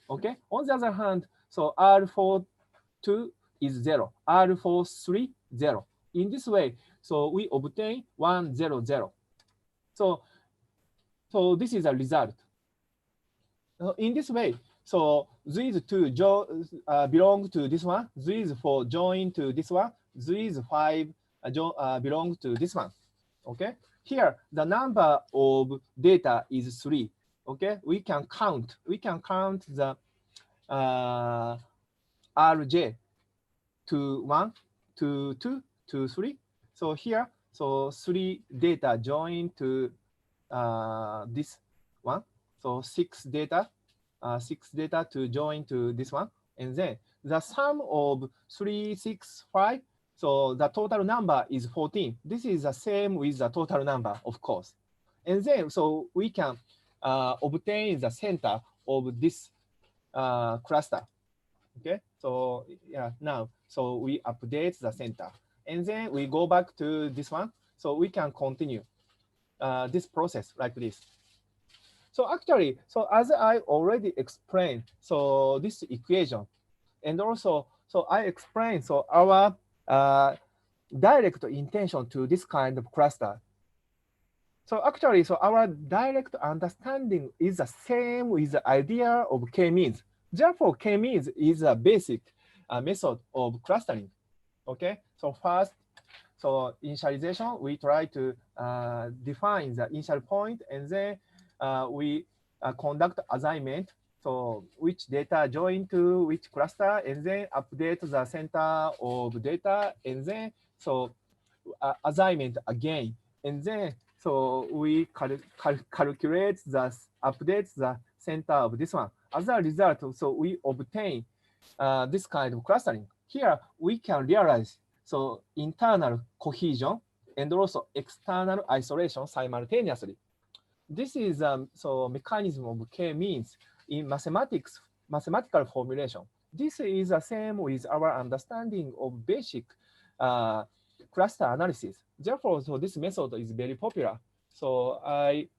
[SPEAKER 1] Okay. On the other hand, so R42 is 0, R43 0. In this way, so we obtain 1 0 0. So this is a result. In this way, so these two belong to this one, these 4 join to this one, these 5 belong to this one. Okay, here the number of data is 3. Okay, we can count the Rj to 1, to 2, to 3. So here, so 3 data join to this one. So 6 data to join to this one. And then the sum of 3, 6, 5. So the total number is 14. This is the same with the total number, of course. And then, so we can obtain the center of this cluster. Okay, so yeah, now, so we update the center. And then we go back to this one. So we can continue this process like this. So actually, so as I already explained, so this equation, and also, so I explained, so our direct intention to this kind of cluster. So actually, so our direct understanding is the same with the idea of k-means. Therefore, k-means is a basic method of clustering. Okay, so first, so initialization, we try to define the initial point, and then we conduct assignment. So which data join to which cluster, and then update the center of data, and then so assignment again, and then so we calculate the update the center of this one. As a result, so we obtain this kind of clustering. Here we can realize so internal cohesion and also external isolation simultaneously. This is so mechanism of k-means in mathematical formulation. This is the same with our understanding of basic cluster analysis. Therefore, so this method is very popular. So I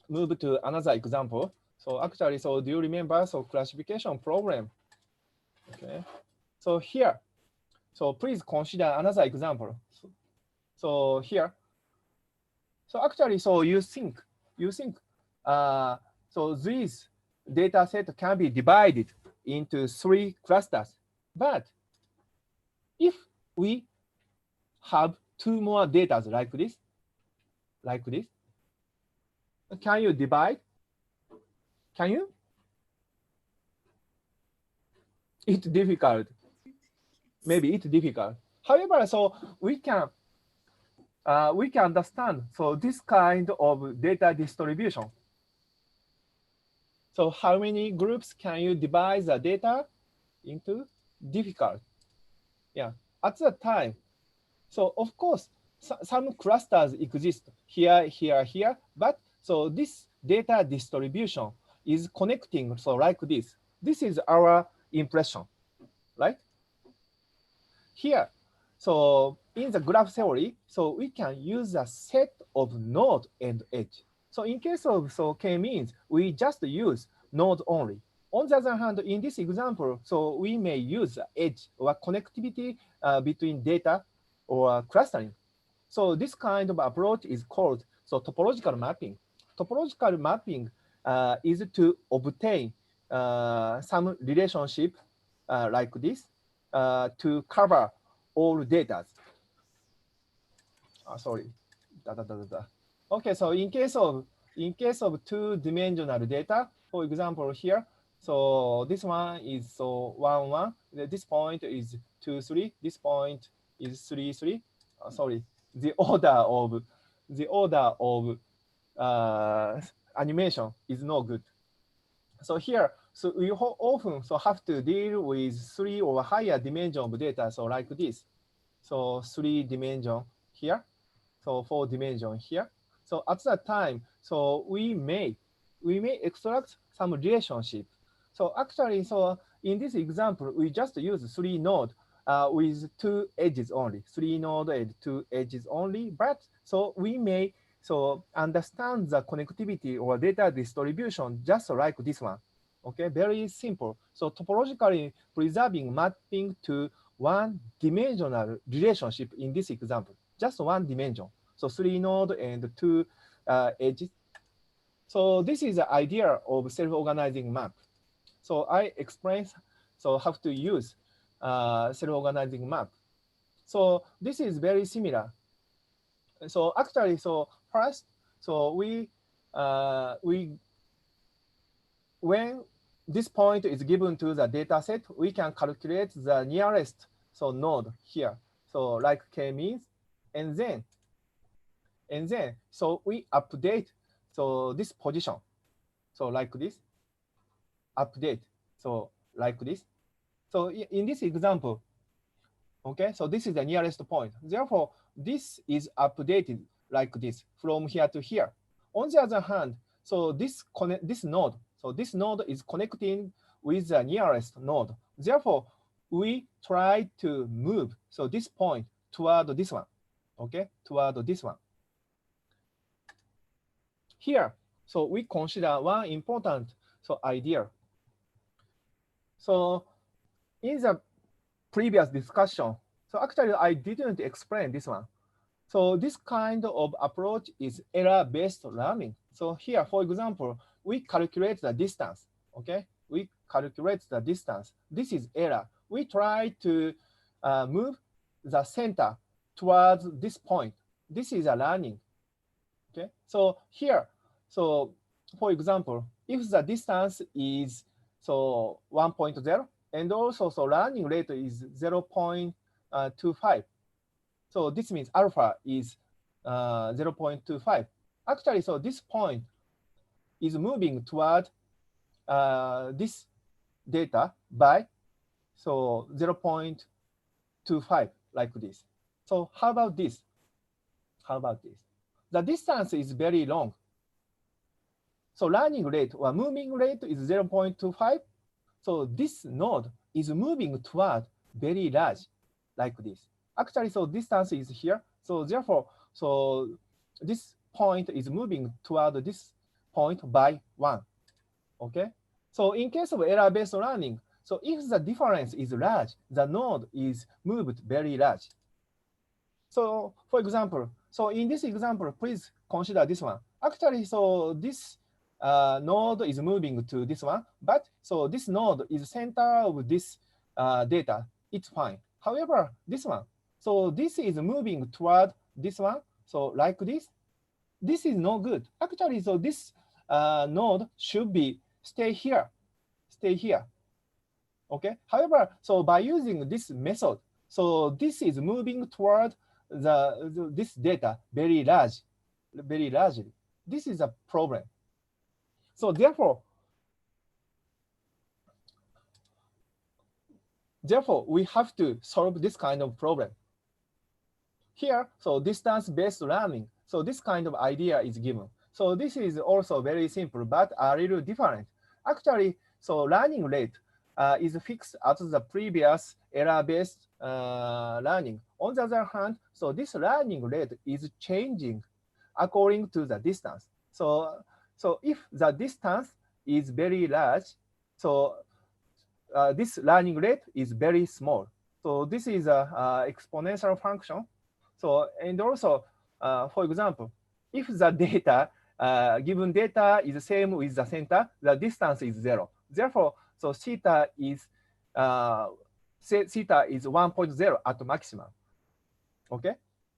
[SPEAKER 1] move to another example. So actually, so do you remember so classification problem? Okay. So here, so please consider another example. So here, so actually, so you think, so this data set can be divided into 3 clusters. But if we have 2 more data like this, can you divide? Can you? It's difficult. Maybe it's difficult. However, so we can understand so this kind of data distribution. So how many groups can you divide the data into? Difficult. Yeah, at that time. So of course, some clusters exist here, here, but so this data distribution is connecting, so like this. This is our impression, right? Here, so in the graph theory, so we can use a set of node and edge. So in case of so k-means, we just use node only. On the other hand, in this example, so we may use edge or connectivity between data or clustering. So this kind of approach is called so topological mapping. Topological mapping is to obtain some relationship like this to cover all data. Sorry. Okay, so in case of 2-dimensional data, for example here, so this one is so 1, 1. This point is 2, 3. This point is 3, 3. Sorry, the order of animation is no good. So here, so we often so have to deal with 3 or higher dimension of data. So like this, so 3 dimension here, so 4 dimension here. So at that time, so we may extract some relationship. So actually, so in this example, we just use 3 node with 2 edges only, 3 node and 2 edges only. But so we may so understand the connectivity or data distribution just like this one. Okay, very simple. So topologically preserving mapping to 1-dimensional relationship in this example, just 1 dimension. So 3 node and 2 edges. So this is the idea of self-organizing map. So I explained so how to use self-organizing map. So this is very similar. So actually, so first, so when this point is given to the data set, we can calculate the nearest so node here. So like k-means, and then so we update so this position. So like this, update. So like this. So in this example, okay, so this is the nearest point. Therefore, this is updated like this from here to here. On the other hand, so this node, so this node is connecting with the nearest node. Therefore, we try to move so this point toward this one, okay, toward this one. Here, So we consider one important idea. So in the previous discussion, so actually I didn't explain this one. So this kind of approach is error-based learning. So here, for example, we calculate the distance, okay? We calculate the distance. This is error. We try to move the center towards this point. This is a learning, okay? So here, so for example, if the distance is 1.0, and also learning rate is 0.25, so this means alpha is 0.25. Actually, so this point is moving toward this data by 0.25 like this. So how about this? How about this? The distance is very long. So learning rate or moving rate is 0.25. So this node is moving toward very large like this. Actually, so distance is here. So therefore, so this point is moving toward this point by 1. Okay. So in case of error-based learning, so if the difference is large, the node is moved very large. So for example, so in this example, please consider this one. Actually, so this node is moving to this one, but so this node is center of this data. It's fine. However, this one, so this is moving toward this one. So like this, this is no good. Actually, so this node should be stay here. Okay. However, so by using this method, so this is moving toward this data very largely. This is a problem. So therefore, we have to solve this kind of problem. Here, so distance-based learning. So this kind of idea is given. So this is also very simple, but a little different. Actually, so learning rate is fixed at the previous error-based learning. On the other hand, so this learning rate is changing according to the distance. So if the distance is very large, so this learning rate is very small. So this is a exponential function. So and also, for example, if the data given data is the same with the center, the distance is 0. Therefore, so theta is 1.0 at maximum. Okay.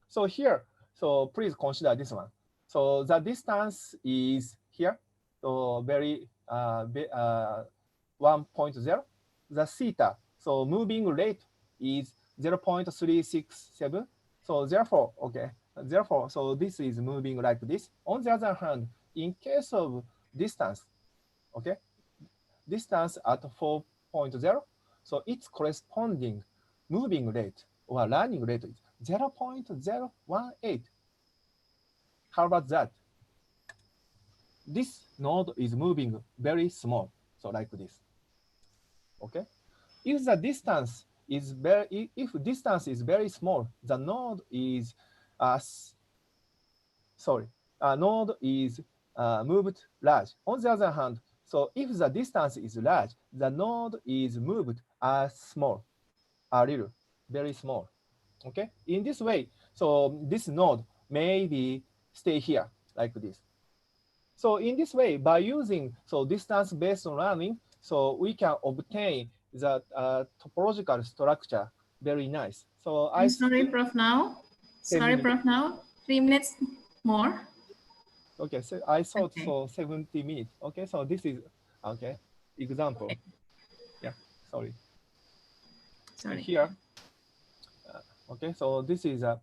[SPEAKER 1] So here, so please consider this one. So the distance is here, so very 1.0. The theta, so moving rate is 0.367. So therefore, okay, therefore, so this is moving like this. On the other hand, in case of distance, okay, distance at 4.0, so its corresponding moving rate or learning rate is 0.018. How about that? This node is moving very small, so like this. Okay, if the distance is very small, the node is node is moved large. On the other hand, so if the distance is large, the node is moved small, a little, very small. Okay, in this way, so this node maybe stay here like this. So in this way, by using distance-based learning, so we can obtain the topological structure very nice. So
[SPEAKER 2] I'm sorry, Prof. Now. Sorry, Prof. Now. 3 minutes more.
[SPEAKER 1] Okay, so I thought so 70 minutes. Okay, so this is okay example.
[SPEAKER 2] Okay.
[SPEAKER 1] Yeah, sorry.
[SPEAKER 2] Sorry.
[SPEAKER 1] Here, okay, so this is a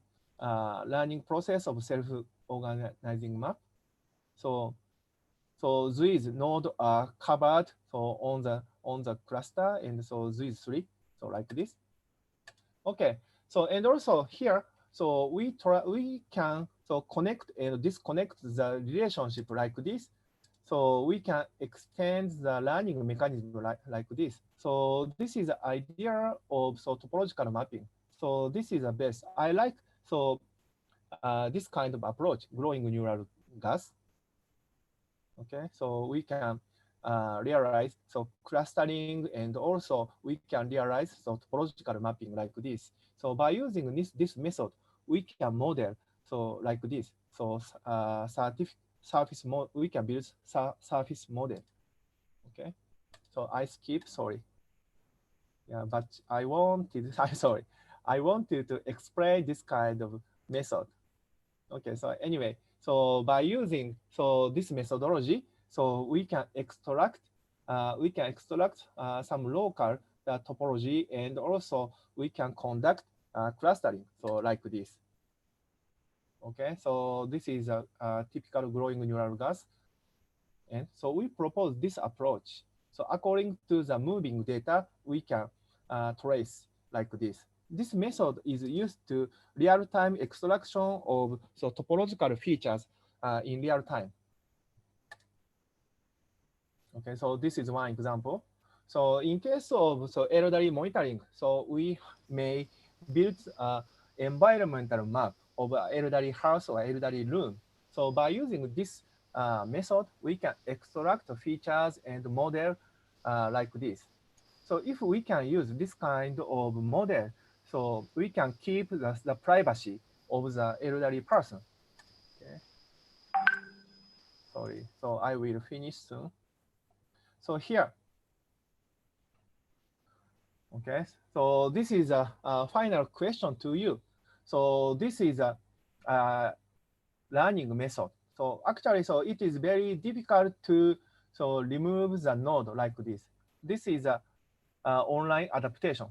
[SPEAKER 1] learning process of self-organizing map. So these nodes are covered on the cluster, and so these 3, so like this. Okay, so and also here, so we can connect and disconnect the relationship like this. So we can extend the learning mechanism like this. So this is the idea of topological mapping. So this is the best. I like this kind of approach, growing neural gas. Okay, so we can realize so clustering, and also we can realize so topological mapping like this. So by using this method, we can model so like this. So we can build surface model. Okay, so I skip, sorry. Yeah, but I wanted, I'm sorry, I wanted to explain this kind of method. Okay, so anyway, so by using so this methodology, so we can extract some local topology, and also we can conduct clustering. So like this. Okay, so this is a typical growing neural gas, and so we propose this approach. So according to the moving data, we can trace like this. This method is used to real-time extraction of so topological features in real time. Okay, so this is one example. So in case of so elderly monitoring, so we may build an environmental map of an elderly house or elderly room. So by using this method, we can extract features and model like this. So if we can use this kind of model, so we can keep the privacy of the elderly person. Okay. Sorry, so I will finish soon. So here, okay, so this is a final question to you. So this is a learning method. So actually, so it is very difficult to so remove the node like this. This is a online adaptation.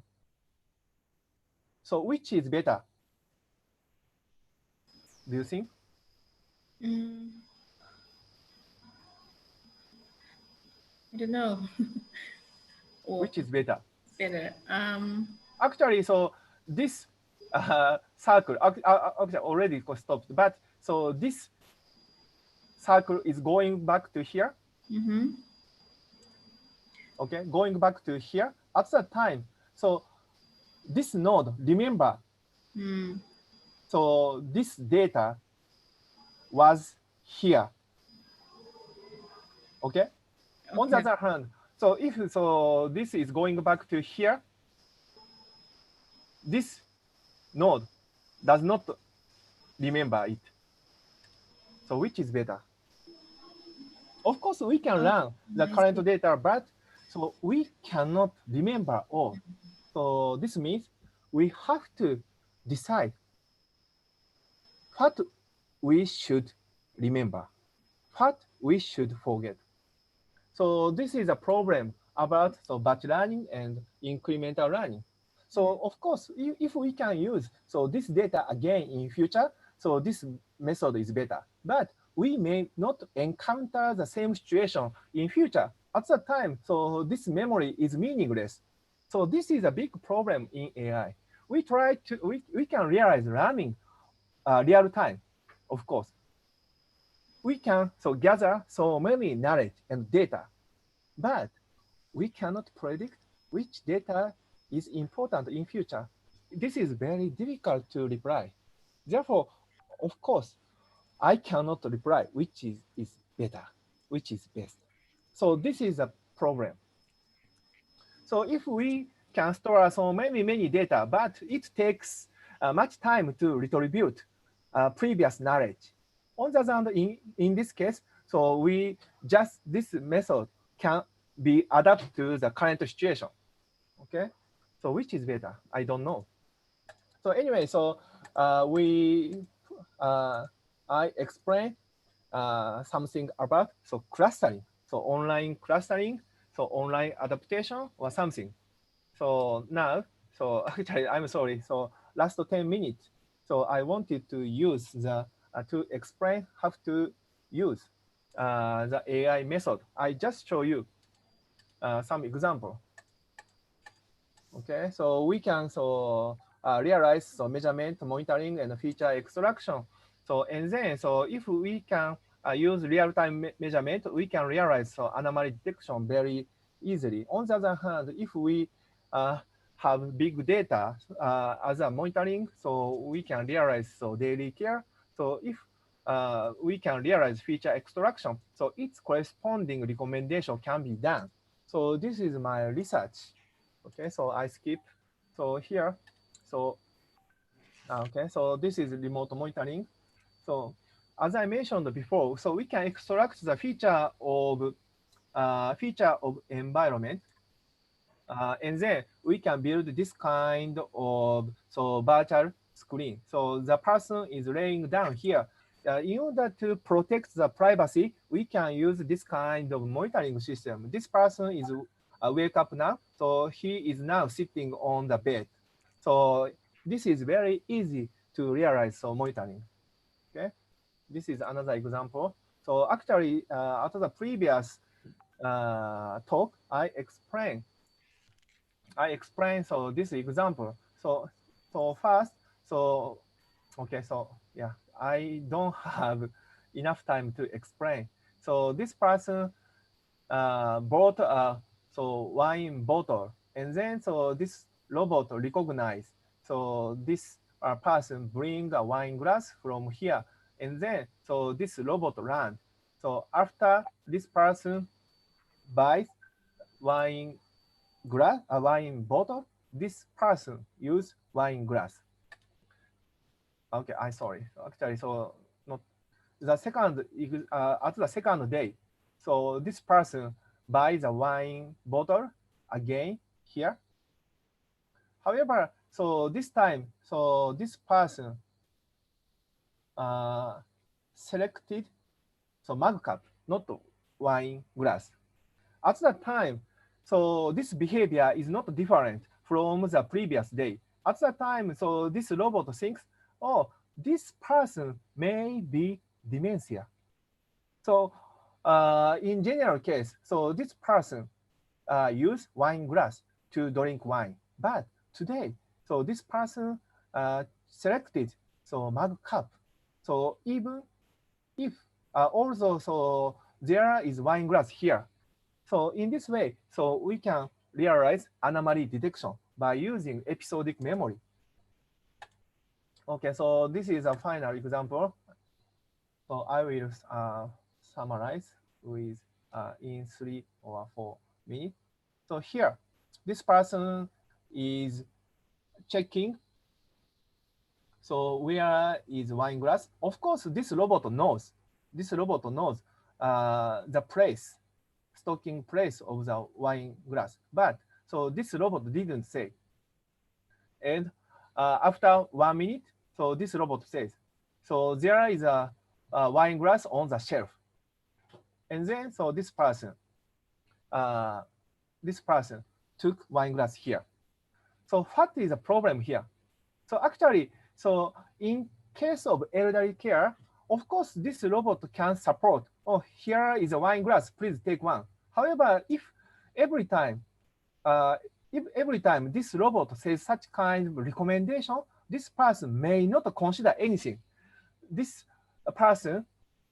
[SPEAKER 1] So which is better? Do you think?
[SPEAKER 2] I don't know.
[SPEAKER 1] Which is better?
[SPEAKER 2] Better.
[SPEAKER 1] Actually, so this circle actually already stopped, but so this circle is going back to here. Okay, going back to here at that time. So this node, remember, so this data was here. Okay? On the other hand, so if so this is going back to here, this node does not remember it. So which is better? Of course, we can learn the current data, but so we cannot remember all. So this means we have to decide what we should remember, what we should forget. So this is a problem about so batch learning and incremental learning. So of course, if we can use so this data again in future, so this method is better. But we may not encounter the same situation in future. At that time, so this memory is meaningless. So this is a big problem in AI. We can realize learning real time, of course. We can so gather so many knowledge and data, but we cannot predict which data is important in future. This is very difficult to reply. Therefore, of course, I cannot reply which is better, which is best. So this is a problem. So if we can store so many data, but it takes much time to retribute previous knowledge. On the other hand, in this case, so this method can be adapted to the current situation. Okay, so which is better? I don't know. So anyway, so I explained something about so clustering, so online clustering, so online adaptation or something. So now, so actually I'm sorry. So last 10 minutes, so I wanted to use the to explain how to use the AI method. I just show you some example. Okay, so we can realize so measurement, monitoring, and feature extraction. So and then so if we can use real-time measurement, we can realize so anomaly detection very easily. On the other hand, if we have big data as a monitoring, so we can realize so daily care. So if we can realize feature extraction. So its corresponding recommendation can be done. So this is my research. Okay, so I skip. So here, so okay, so this is remote monitoring. So as I mentioned before, so we can extract the feature of environment, and then we can build this kind of virtual screen. So the person is laying down here. In order to protect the privacy, we can use this kind of monitoring system. This person is wake up now, so he is now sitting on the bed. So this is very easy to realize. So monitoring. Okay, this is another example. So actually, after the previous talk, I explained so this example. So first, so okay, so yeah, I don't have enough time to explain. So this person bought a wine bottle, and then so this robot recognized. So this person bring a wine glass from here, and then so this robot ran. So after this person buys wine a wine bottle, this person use wine glass. Okay, I sorry. Actually, so not the second at the second day. So this person buys a wine bottle again here. However, so this time, so this person selected so mug cup, not wine glass. At that time, so this behavior is not different from the previous day. At that time, so this robot thinks, oh, this person may be dementia. So in general case, so this person use wine glass to drink wine. But today, so this person selected so mug cup. So even if also so there is wine glass here. So in this way, so we can realize anomaly detection by using episodic memory. Okay, so this is a final example. So I will summarize with in 3 or 4 minutes. So here, this person is checking. So where is wine glass? Of course, this robot knows. This robot knows the place, stocking place of the wine glass. But so this robot didn't say. And after 1 minute, so this robot says, so there is a wine glass on the shelf. And then so this person took wine glass here. So what is the problem here? So actually, so in case of elderly care, of course, this robot can support, oh, here is a wine glass, please take one. However, if every time this robot says such kind of recommendation, this person may not consider anything. This person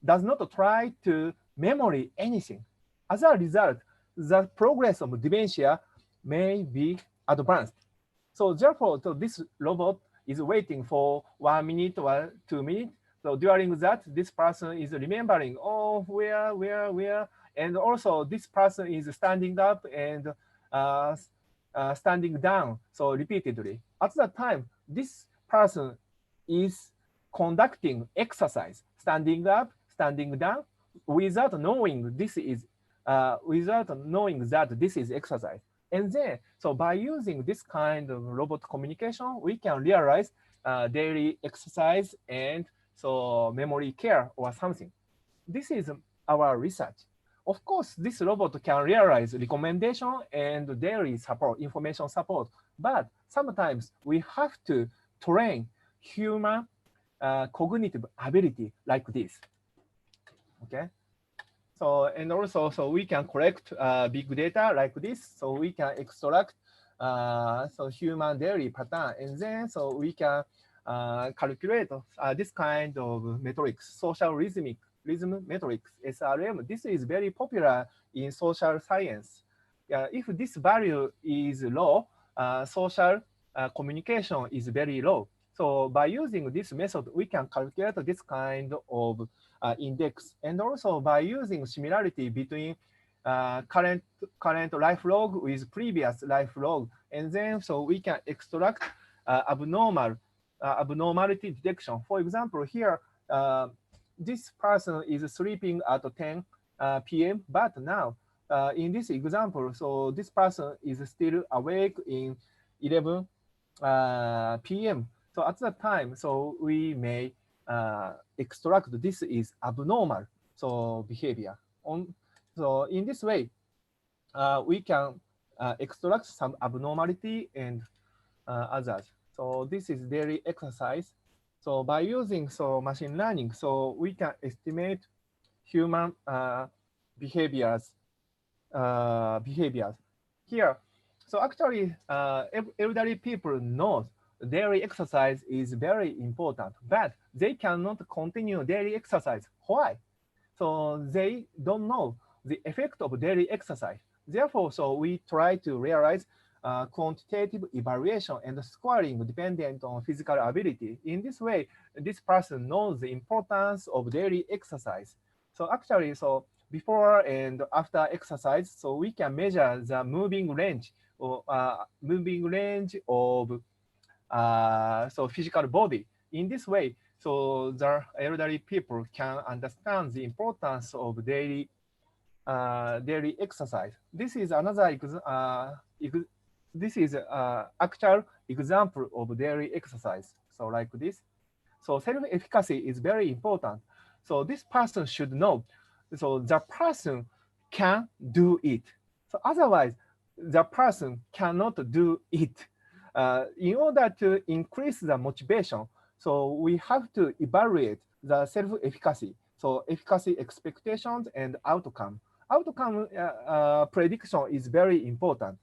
[SPEAKER 1] does not try to memory anything. As a result, the progress of dementia may be advanced. So therefore, so this robot is waiting for 1 minute or 2 minutes. So during that, this person is remembering, oh, where, and also this person is standing up and standing down, so repeatedly. At that time, this person is conducting exercise, standing up, standing down, without knowing that this is exercise. And then, so by using this kind of robot communication, we can realize daily exercise and so memory care or something. This is our research. Of course, this robot can realize recommendation and daily support, information support, but sometimes we have to train human cognitive ability like this. Okay. So, and also, so we can collect big data like this. So we can extract so human daily pattern, and then so we can calculate this kind of metrics, social rhythm metrics, SRM. This is very popular in social science. If this value is low, social communication is very low. So by using this method, we can calculate this kind of index. And also by using similarity between current life log with previous life log. And then so we can extract abnormality detection. For example, here, this person is sleeping at 10 p.m. But now in this example, so this person is still awake in 11 p.m. So at that time, so we may extract this is abnormal so behavior. So in this way, we can extract some abnormality and others. So this is daily exercise. So by using so machine learning, so we can estimate human behaviors. Here. So actually, elderly people know daily exercise is very important, but they cannot continue daily exercise. Why? So they don't know the effect of daily exercise. Therefore, so we try to realize quantitative evaluation and scoring dependent on physical ability. In this way, this person knows the importance of daily exercise. So actually, so before and after exercise, so we can measure the moving range of so physical body. In this way, so the elderly people can understand the importance of daily exercise. This is another this is actual example of daily exercise. So like this. So self-efficacy is very important. So this person should know. So the person can do it. So otherwise, the person cannot do it. In order to increase the motivation, so we have to evaluate the self-efficacy. So efficacy expectations and outcome. Outcome prediction is very important.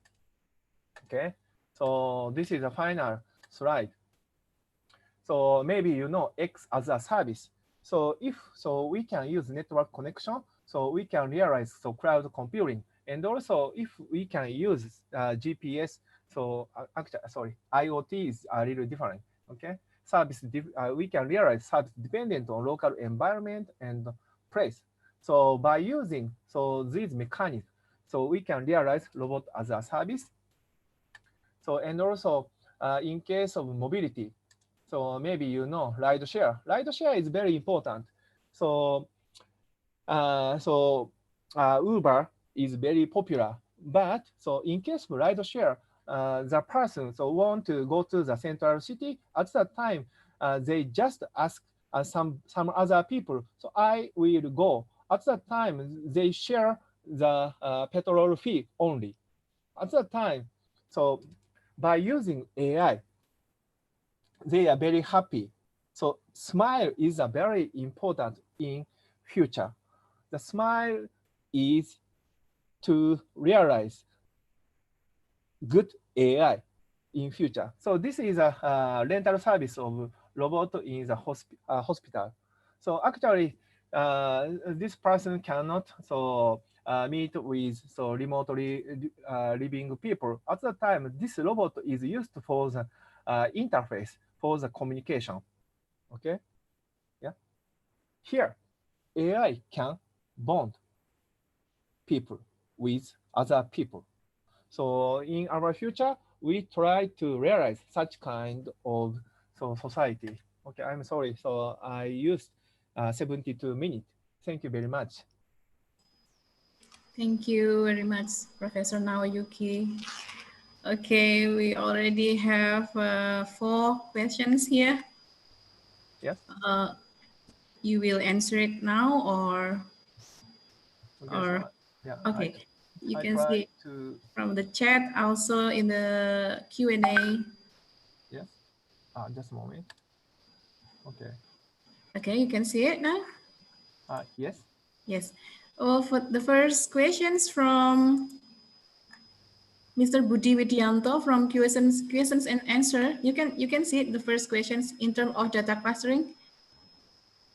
[SPEAKER 1] Okay, so this is the final slide. So maybe you know X as a service. So if so, we can use network connection. So we can realize so cloud computing, and also if we can use GPS. So actually, sorry, IoT is a little different. Okay, we can realize service dependent on local environment and place. So by using so these mechanisms, so we can realize robot as a service. So and also in case of mobility, so maybe you know ride share. Ride share is very important. So Uber is very popular, but so in case of ride share, the person so want to go to the central city. At that time, they just ask some other people. So I will go. At that time, they share the petrol fee only. At that time, so by using AI, they are very happy. So smile is a very important in future. The smile is to realize good AI in future. So this is a rental service of robot in the hospital. So actually, this person cannot meet with so remotely living people. At the time, this robot is used for the interface for the communication. Okay, yeah. Here, AI can bond people with other people. So in our future, we try to realize such kind of society. Okay, I'm sorry. So I used 72 minutes. Thank you very much.
[SPEAKER 2] Thank you very much, Professor Naoyuki. Okay, we already have 4 questions here.
[SPEAKER 1] Yes.
[SPEAKER 2] You will answer it now or?
[SPEAKER 1] Okay.
[SPEAKER 2] Or
[SPEAKER 1] so, yeah.
[SPEAKER 2] okay, you
[SPEAKER 1] I
[SPEAKER 2] can
[SPEAKER 1] try
[SPEAKER 2] see
[SPEAKER 1] to
[SPEAKER 2] from the chat, also in the Q&A.
[SPEAKER 1] Yes. Just a moment. Okay.
[SPEAKER 2] Okay, you can see it now.
[SPEAKER 1] Yes.
[SPEAKER 2] Yes. Well, for the first questions from Mr. Budi Widianto from questions and answer. You can see it, the first questions in terms of data clustering.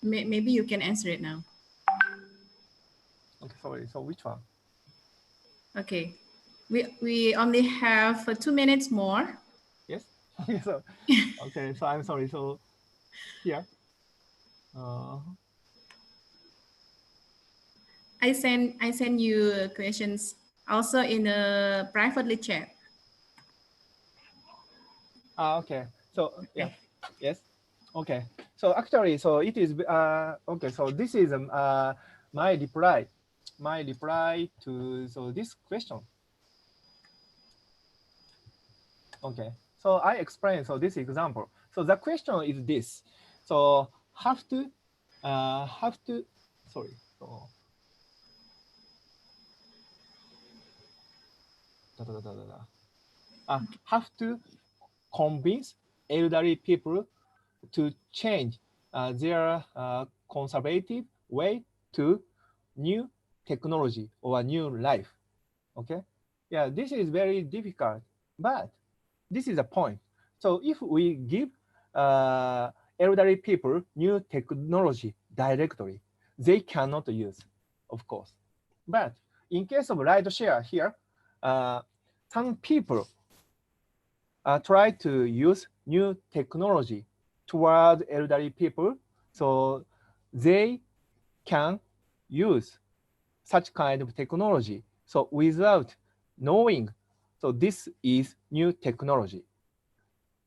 [SPEAKER 2] Maybe you can answer it now.
[SPEAKER 1] Okay. Sorry. So which one?
[SPEAKER 2] Okay. We only have 2 minutes more.
[SPEAKER 1] Yes. So okay, so I'm sorry. So here, uh,
[SPEAKER 2] I send you questions also in a privately chat.
[SPEAKER 1] okay. So yeah,
[SPEAKER 2] Okay.
[SPEAKER 1] yes, okay. So actually, so it is okay. So this is my reply to so this question. Okay. So I explain so this example. So the question is this. So have to sorry. So da, da, da, da, da, da. Have to convince elderly people to change their conservative way to new technology or a new life. Okay. Yeah, this is very difficult, but this is a point. So if we give uh, elderly people new technology directly, they cannot use, of course. But in case of ride share here, uh, some people try to use new technology toward elderly people, so they can use such kind of technology. So without knowing, so this is new technology.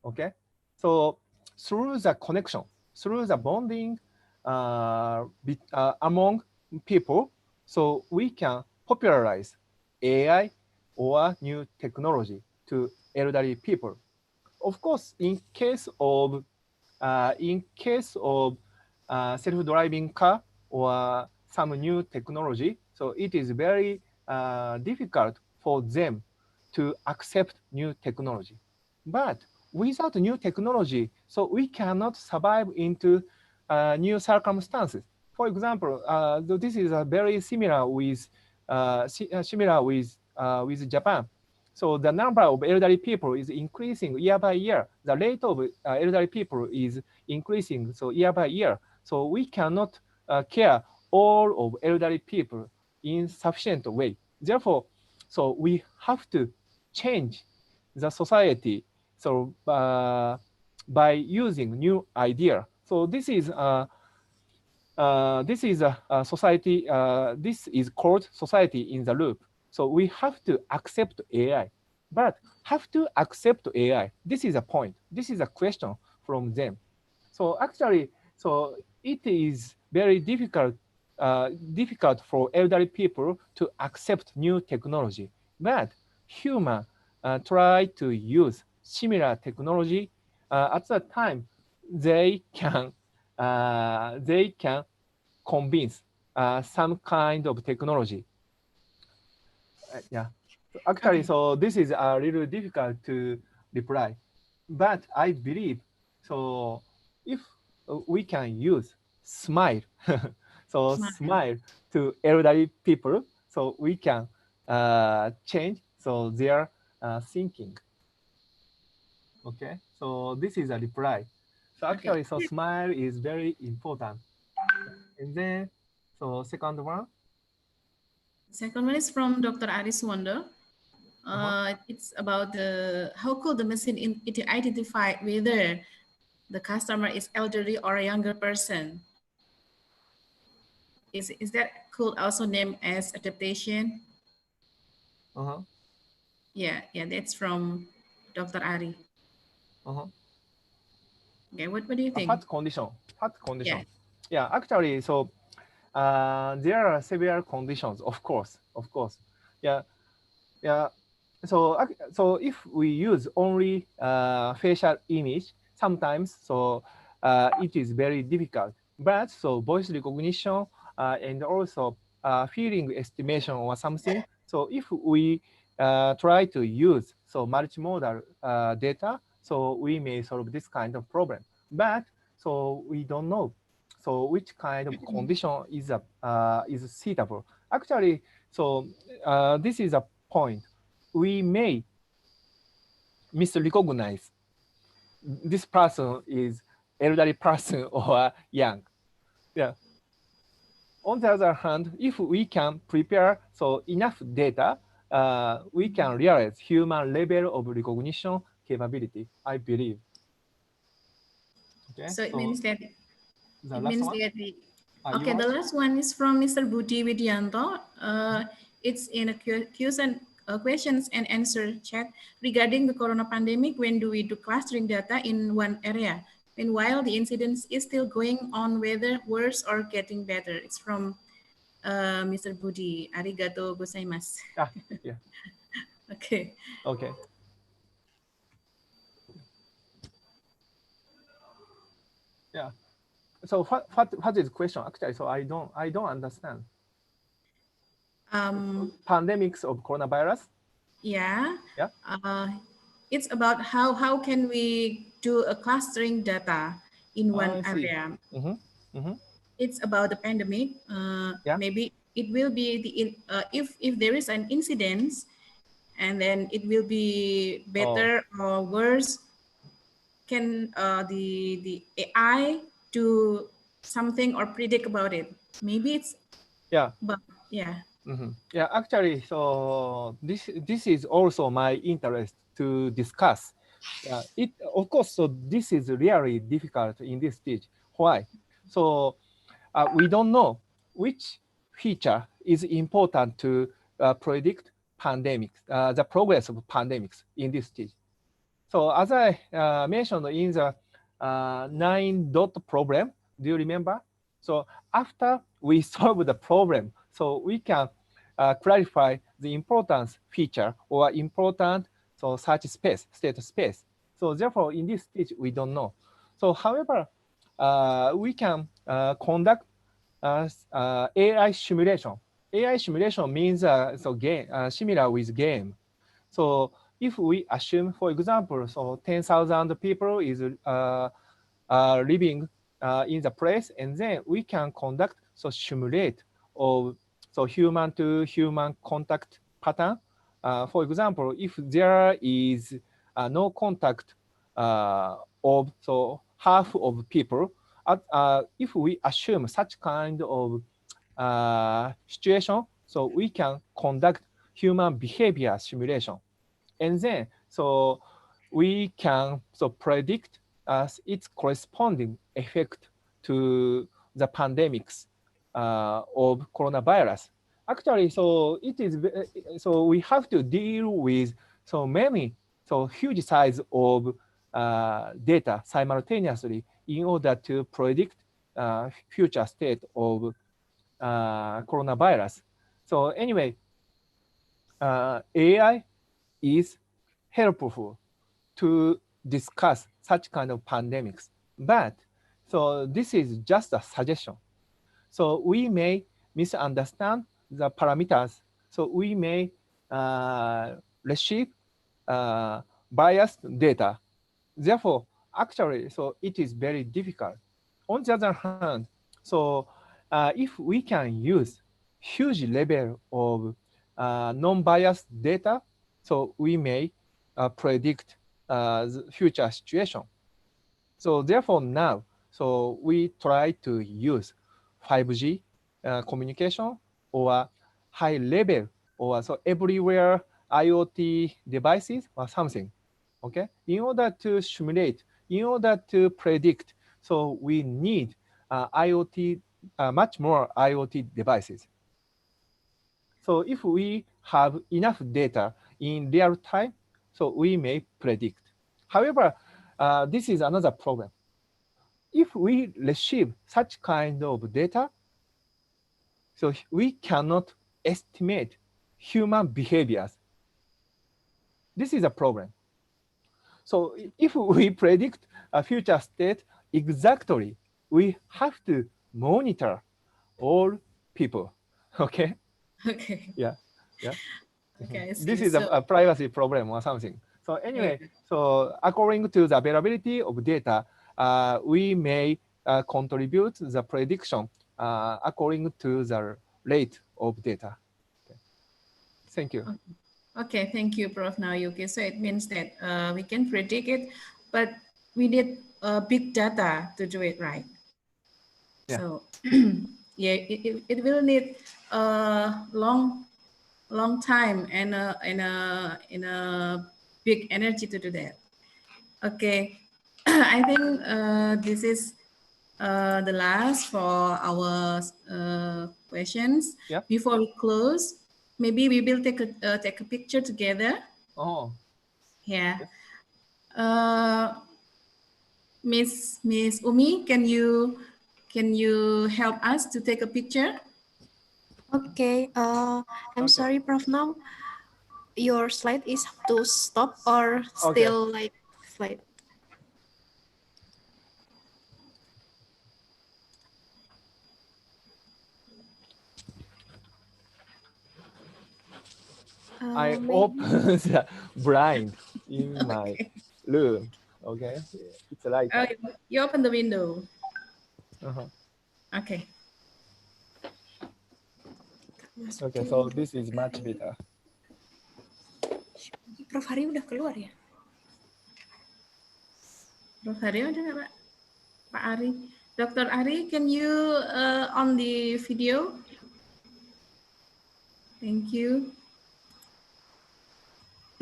[SPEAKER 1] Okay, so through the connection, through the bonding among people, so we can popularize AI or new technology to elderly people. Of course, in case of self-driving car or some new technology, so it is very difficult for them to accept new technology. But without new technology, so we cannot survive into new circumstances. For example, this is very similar with Japan. So the number of elderly people is increasing year by year. The rate of elderly people is increasing so year by year. So we cannot care all of elderly people in sufficient way. Therefore, so we have to change the society. So by using new idea. So this is a society. This is called society in the loop. So we have to accept AI, but have to accept AI. This is a point. This is a question from them. So actually, so it is very difficult for elderly people to accept new technology. But human try to use similar technology. At that time, they can convince some kind of technology. Yeah. So actually,
[SPEAKER 2] Okay.
[SPEAKER 1] so this is a little difficult to reply, but I believe so. If we can use smile, so
[SPEAKER 2] Smart.
[SPEAKER 1] smile to elderly people, so we can change so their thinking. Okay. So this is a reply. So
[SPEAKER 2] Okay.
[SPEAKER 1] actually, so smile is very important. And then, so second one.
[SPEAKER 2] Second one is from Dr. Aris Wonder.
[SPEAKER 1] Uh-huh.
[SPEAKER 2] It's about the how could the machine identify whether the customer is elderly or a younger person? Is that could also named as adaptation?
[SPEAKER 1] Uh-huh.
[SPEAKER 2] Yeah, that's from Dr. Ari.
[SPEAKER 1] Uh-huh.
[SPEAKER 2] Okay, what do you think?
[SPEAKER 1] What condition? What
[SPEAKER 2] Yeah.
[SPEAKER 1] condition? Yeah, actually, so there are several conditions, of course. Yeah, yeah. So, so if we use only facial image, sometimes so it is very difficult. But so voice recognition and also feeling estimation or something. So if we try to use so multimodal data, so we may solve this kind of problem. But so we don't know. So which kind of condition is suitable? Actually, so this is a point. We may misrecognize this person is elderly person or young. Yeah. On the other hand, if we can prepare so enough data, we can realize human level of recognition capability, I believe. Okay,
[SPEAKER 2] So it means that
[SPEAKER 1] the last one.
[SPEAKER 2] Okay, the last one is from Mr. Budi Widianto. It's in a questions and answer chat regarding the corona pandemic. When do we do clustering data in one area? Meanwhile, the incidence is still going on, whether worse or getting better. It's from Mr. Budi. Arigato gozaimasu.
[SPEAKER 1] Yeah.
[SPEAKER 2] Okay.
[SPEAKER 1] Okay. Yeah. So what is the question actually? So I don't understand. Pandemics of coronavirus.
[SPEAKER 2] Yeah.
[SPEAKER 1] Yeah.
[SPEAKER 2] It's about how can we do a clustering data in one area. It's about the pandemic.
[SPEAKER 1] Yeah.
[SPEAKER 2] Maybe it will be if there is an incident, and then it will be better or worse. Can the AI do something or predict about it? Maybe it's but yeah.
[SPEAKER 1] Yeah, actually, so this is also my interest to discuss. It of course, so this is really difficult in this stage. Why? So we don't know which feature is important to predict pandemics, the progress of pandemics in this stage. So as I mentioned in the 9-dot problem, do you remember? So after we solve the problem, so we can clarify the importance feature or important search space, state space. So therefore, in this stage, we don't know. So however, we can conduct AI simulation. AI simulation means game similar with game. So if we assume, for example, so 10,000 people is living in the place, and then we can conduct simulate of human to human contact pattern. For example, if there is no contact of half of people, if we assume such kind of situation, so we can conduct human behavior simulation, and then we can predict its corresponding effect to the pandemics of coronavirus. Actually, so it is so we have to deal with many huge size of data simultaneously in order to predict future state of coronavirus. So anyway, AI is helpful to discuss such kind of pandemics. But so this is just a suggestion. So we may misunderstand the parameters. So we may receive biased data. Therefore, actually, so it is very difficult. On the other hand, so if we can use huge level of non-biased data, so we may predict the future situation. So therefore now, so we try to use 5G communication or high level or so everywhere IoT devices or something, okay? In order to simulate, in order to predict, so we need IoT, much more IoT devices. So if we have enough data in real time, so we may predict. However, this is another problem. If we receive such kind of data, so we cannot estimate human behaviors. This is a problem. So if we predict a future state exactly, we have to monitor all people, okay?
[SPEAKER 2] Okay.
[SPEAKER 1] Yeah.
[SPEAKER 2] Okay,
[SPEAKER 1] This is a privacy problem or something. So anyway, so according to the availability of data, we may contribute the prediction according to the rate of data. Okay. Thank you.
[SPEAKER 2] Okay, thank you, Prof. Naoyuki. So it means that we can predict it, but we need big data to do it right.
[SPEAKER 1] Yeah.
[SPEAKER 2] So yeah, it will need a long time and a big energy to do that. Okay, I think this is the last for our questions.
[SPEAKER 1] Yep.
[SPEAKER 2] Before we close, maybe we will take a picture together.
[SPEAKER 1] Oh,
[SPEAKER 2] Yeah.
[SPEAKER 1] yes.
[SPEAKER 2] Miss Umi, can you help us to take a picture?
[SPEAKER 6] Okay, I'm
[SPEAKER 1] Okay.
[SPEAKER 6] sorry, Prof. Now your slide is to stop or
[SPEAKER 1] Okay.
[SPEAKER 6] still like slide?
[SPEAKER 1] I
[SPEAKER 6] Maybe.
[SPEAKER 1] open the blind in my
[SPEAKER 2] Okay.
[SPEAKER 1] room. Okay. It's light.
[SPEAKER 2] Oh, you open the window.
[SPEAKER 1] Uh-huh.
[SPEAKER 2] Okay.
[SPEAKER 1] Okay, so this is much better.
[SPEAKER 6] Prof Hari udah keluar ya?
[SPEAKER 2] Prof Hari ada nggak, Pak? Pak Ari. Dr. Ari, can you on the video? Thank you.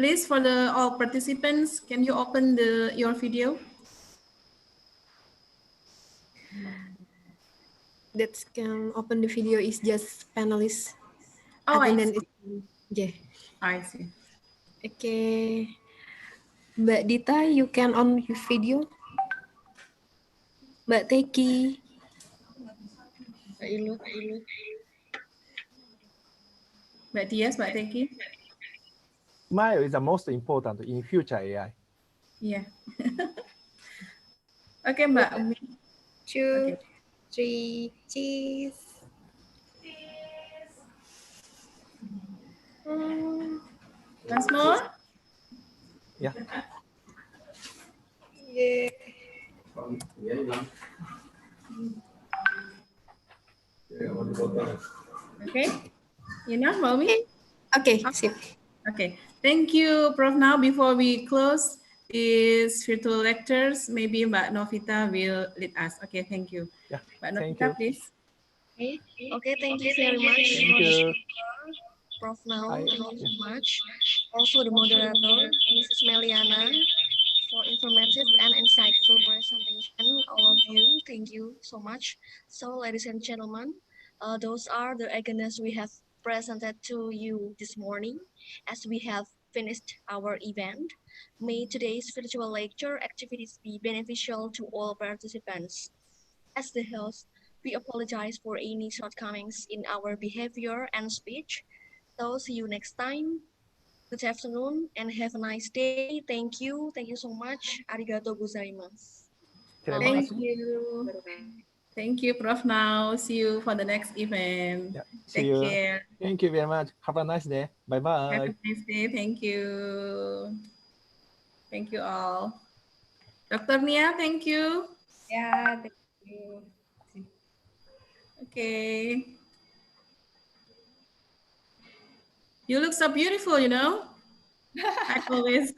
[SPEAKER 2] Please, for the all participants, can you open your video?
[SPEAKER 6] That can open the video is just panelist.
[SPEAKER 2] Oh, I
[SPEAKER 6] Attendant
[SPEAKER 2] see.
[SPEAKER 6] yeah.
[SPEAKER 2] I see.
[SPEAKER 6] Okay. Mbak Dita, you can on your video. Mbak Teki.
[SPEAKER 2] Mbak Ilu. Mbak Tias, Mbak Teki.
[SPEAKER 1] Smile is the most important in future AI.
[SPEAKER 2] Iya. Oke, Mbak Umi.
[SPEAKER 6] 2, 3, cheese.
[SPEAKER 2] Once more.
[SPEAKER 1] Yeah.
[SPEAKER 6] Yeah.
[SPEAKER 2] Okay. Enough, Mbak Umi?
[SPEAKER 6] Okay, sip.
[SPEAKER 2] Okay. Thank you, Prof. Now, before we close these virtual lectures, maybe Mbak Novita will lead us. Okay, thank you.
[SPEAKER 1] Yeah.
[SPEAKER 2] Mbak
[SPEAKER 1] Thank
[SPEAKER 2] Novita,
[SPEAKER 1] you.
[SPEAKER 2] please.
[SPEAKER 3] Okay, thank you very much
[SPEAKER 1] Thank
[SPEAKER 3] for the
[SPEAKER 1] you.
[SPEAKER 3] speaker, Prof. Now.
[SPEAKER 1] I-
[SPEAKER 3] Thank you so
[SPEAKER 1] yeah.
[SPEAKER 3] much. Also the moderator, Mrs. Meliana, for informative and insightful presentation. All of you, thank you so much. So, ladies and gentlemen, those are the agendas we have presented to you this morning. As we have finished our event, may today's virtual lecture activities be beneficial to all participants. As the host, we apologize for any shortcomings in our behavior and speech. So see you next time. Good afternoon and have a nice day. Thank you. Thank you so much. Arigato gozaimasu.
[SPEAKER 1] Terima
[SPEAKER 2] Thank
[SPEAKER 1] kasih.
[SPEAKER 2] you. Thank you, Prof. Now. See you for the next event.
[SPEAKER 1] Yeah. See
[SPEAKER 2] Take
[SPEAKER 1] you.
[SPEAKER 2] care.
[SPEAKER 1] Thank you very much. Have a nice day. Bye
[SPEAKER 2] Have
[SPEAKER 1] bye.
[SPEAKER 2] a nice day. Thank you. Thank you all. Dr. Nia, thank you.
[SPEAKER 7] Yeah, thank you.
[SPEAKER 2] Okay. You look so beautiful, you know. I always.